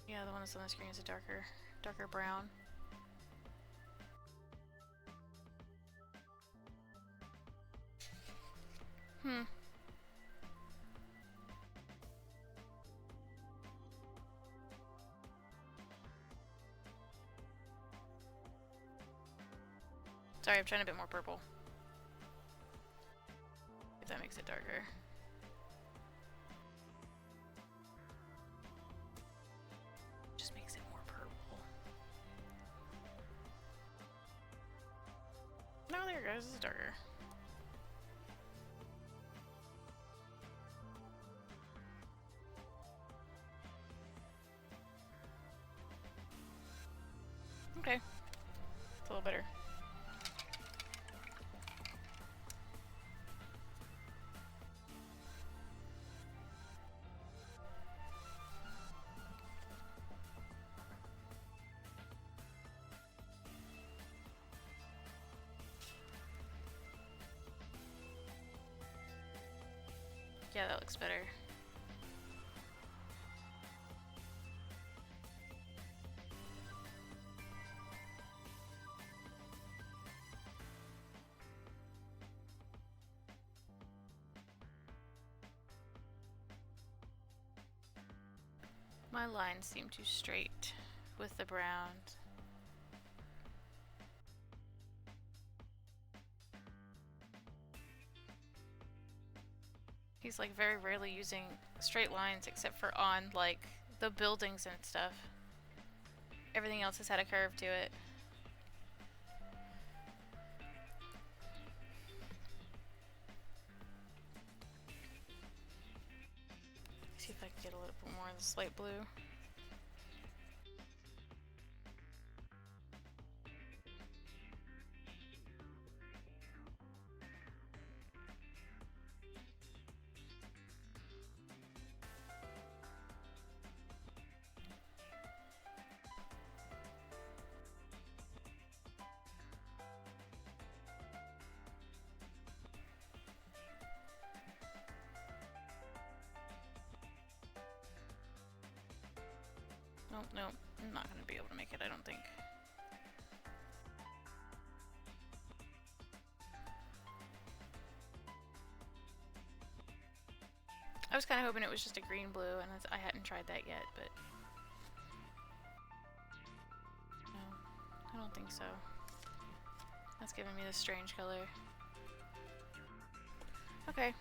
Yeah, the one that's on the screen is a darker brown. Sorry, I'm trying a bit more purple. If that makes it darker. Just makes it more purple. No, there it goes. This is darker. Okay. It's a little better. Yeah, that looks better. My lines seem too straight with the browns. He's like very rarely using straight lines except for on like the buildings and stuff. Everything else has had a curve to it. See if I can get a little bit more of this light blue. Nope, nope. I'm not gonna be able to make it, I don't think. I was kind of hoping it was just a green blue, and I hadn't tried that yet, but no, I don't think so. That's giving me this strange color. Okay.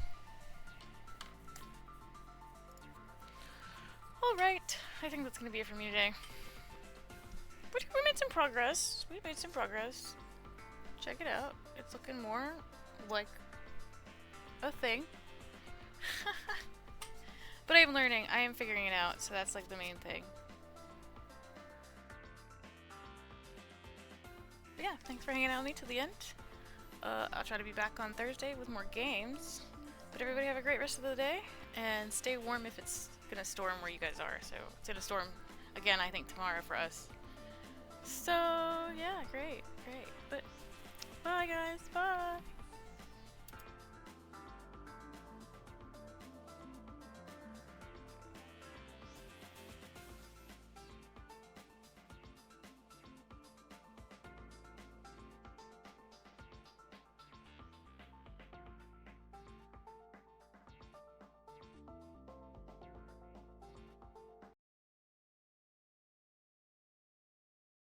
Alright, I think that's gonna be it for me today. But we made some progress. We made some progress. Check it out. It's looking more like a thing. But I am learning. I am figuring it out, so that's like the main thing. But yeah, thanks for hanging out with me till the end. I'll try to be back on Thursday with more games. But everybody have a great rest of the day, and stay warm if it's gonna storm where you guys are. So it's gonna storm again, I think, tomorrow for us. So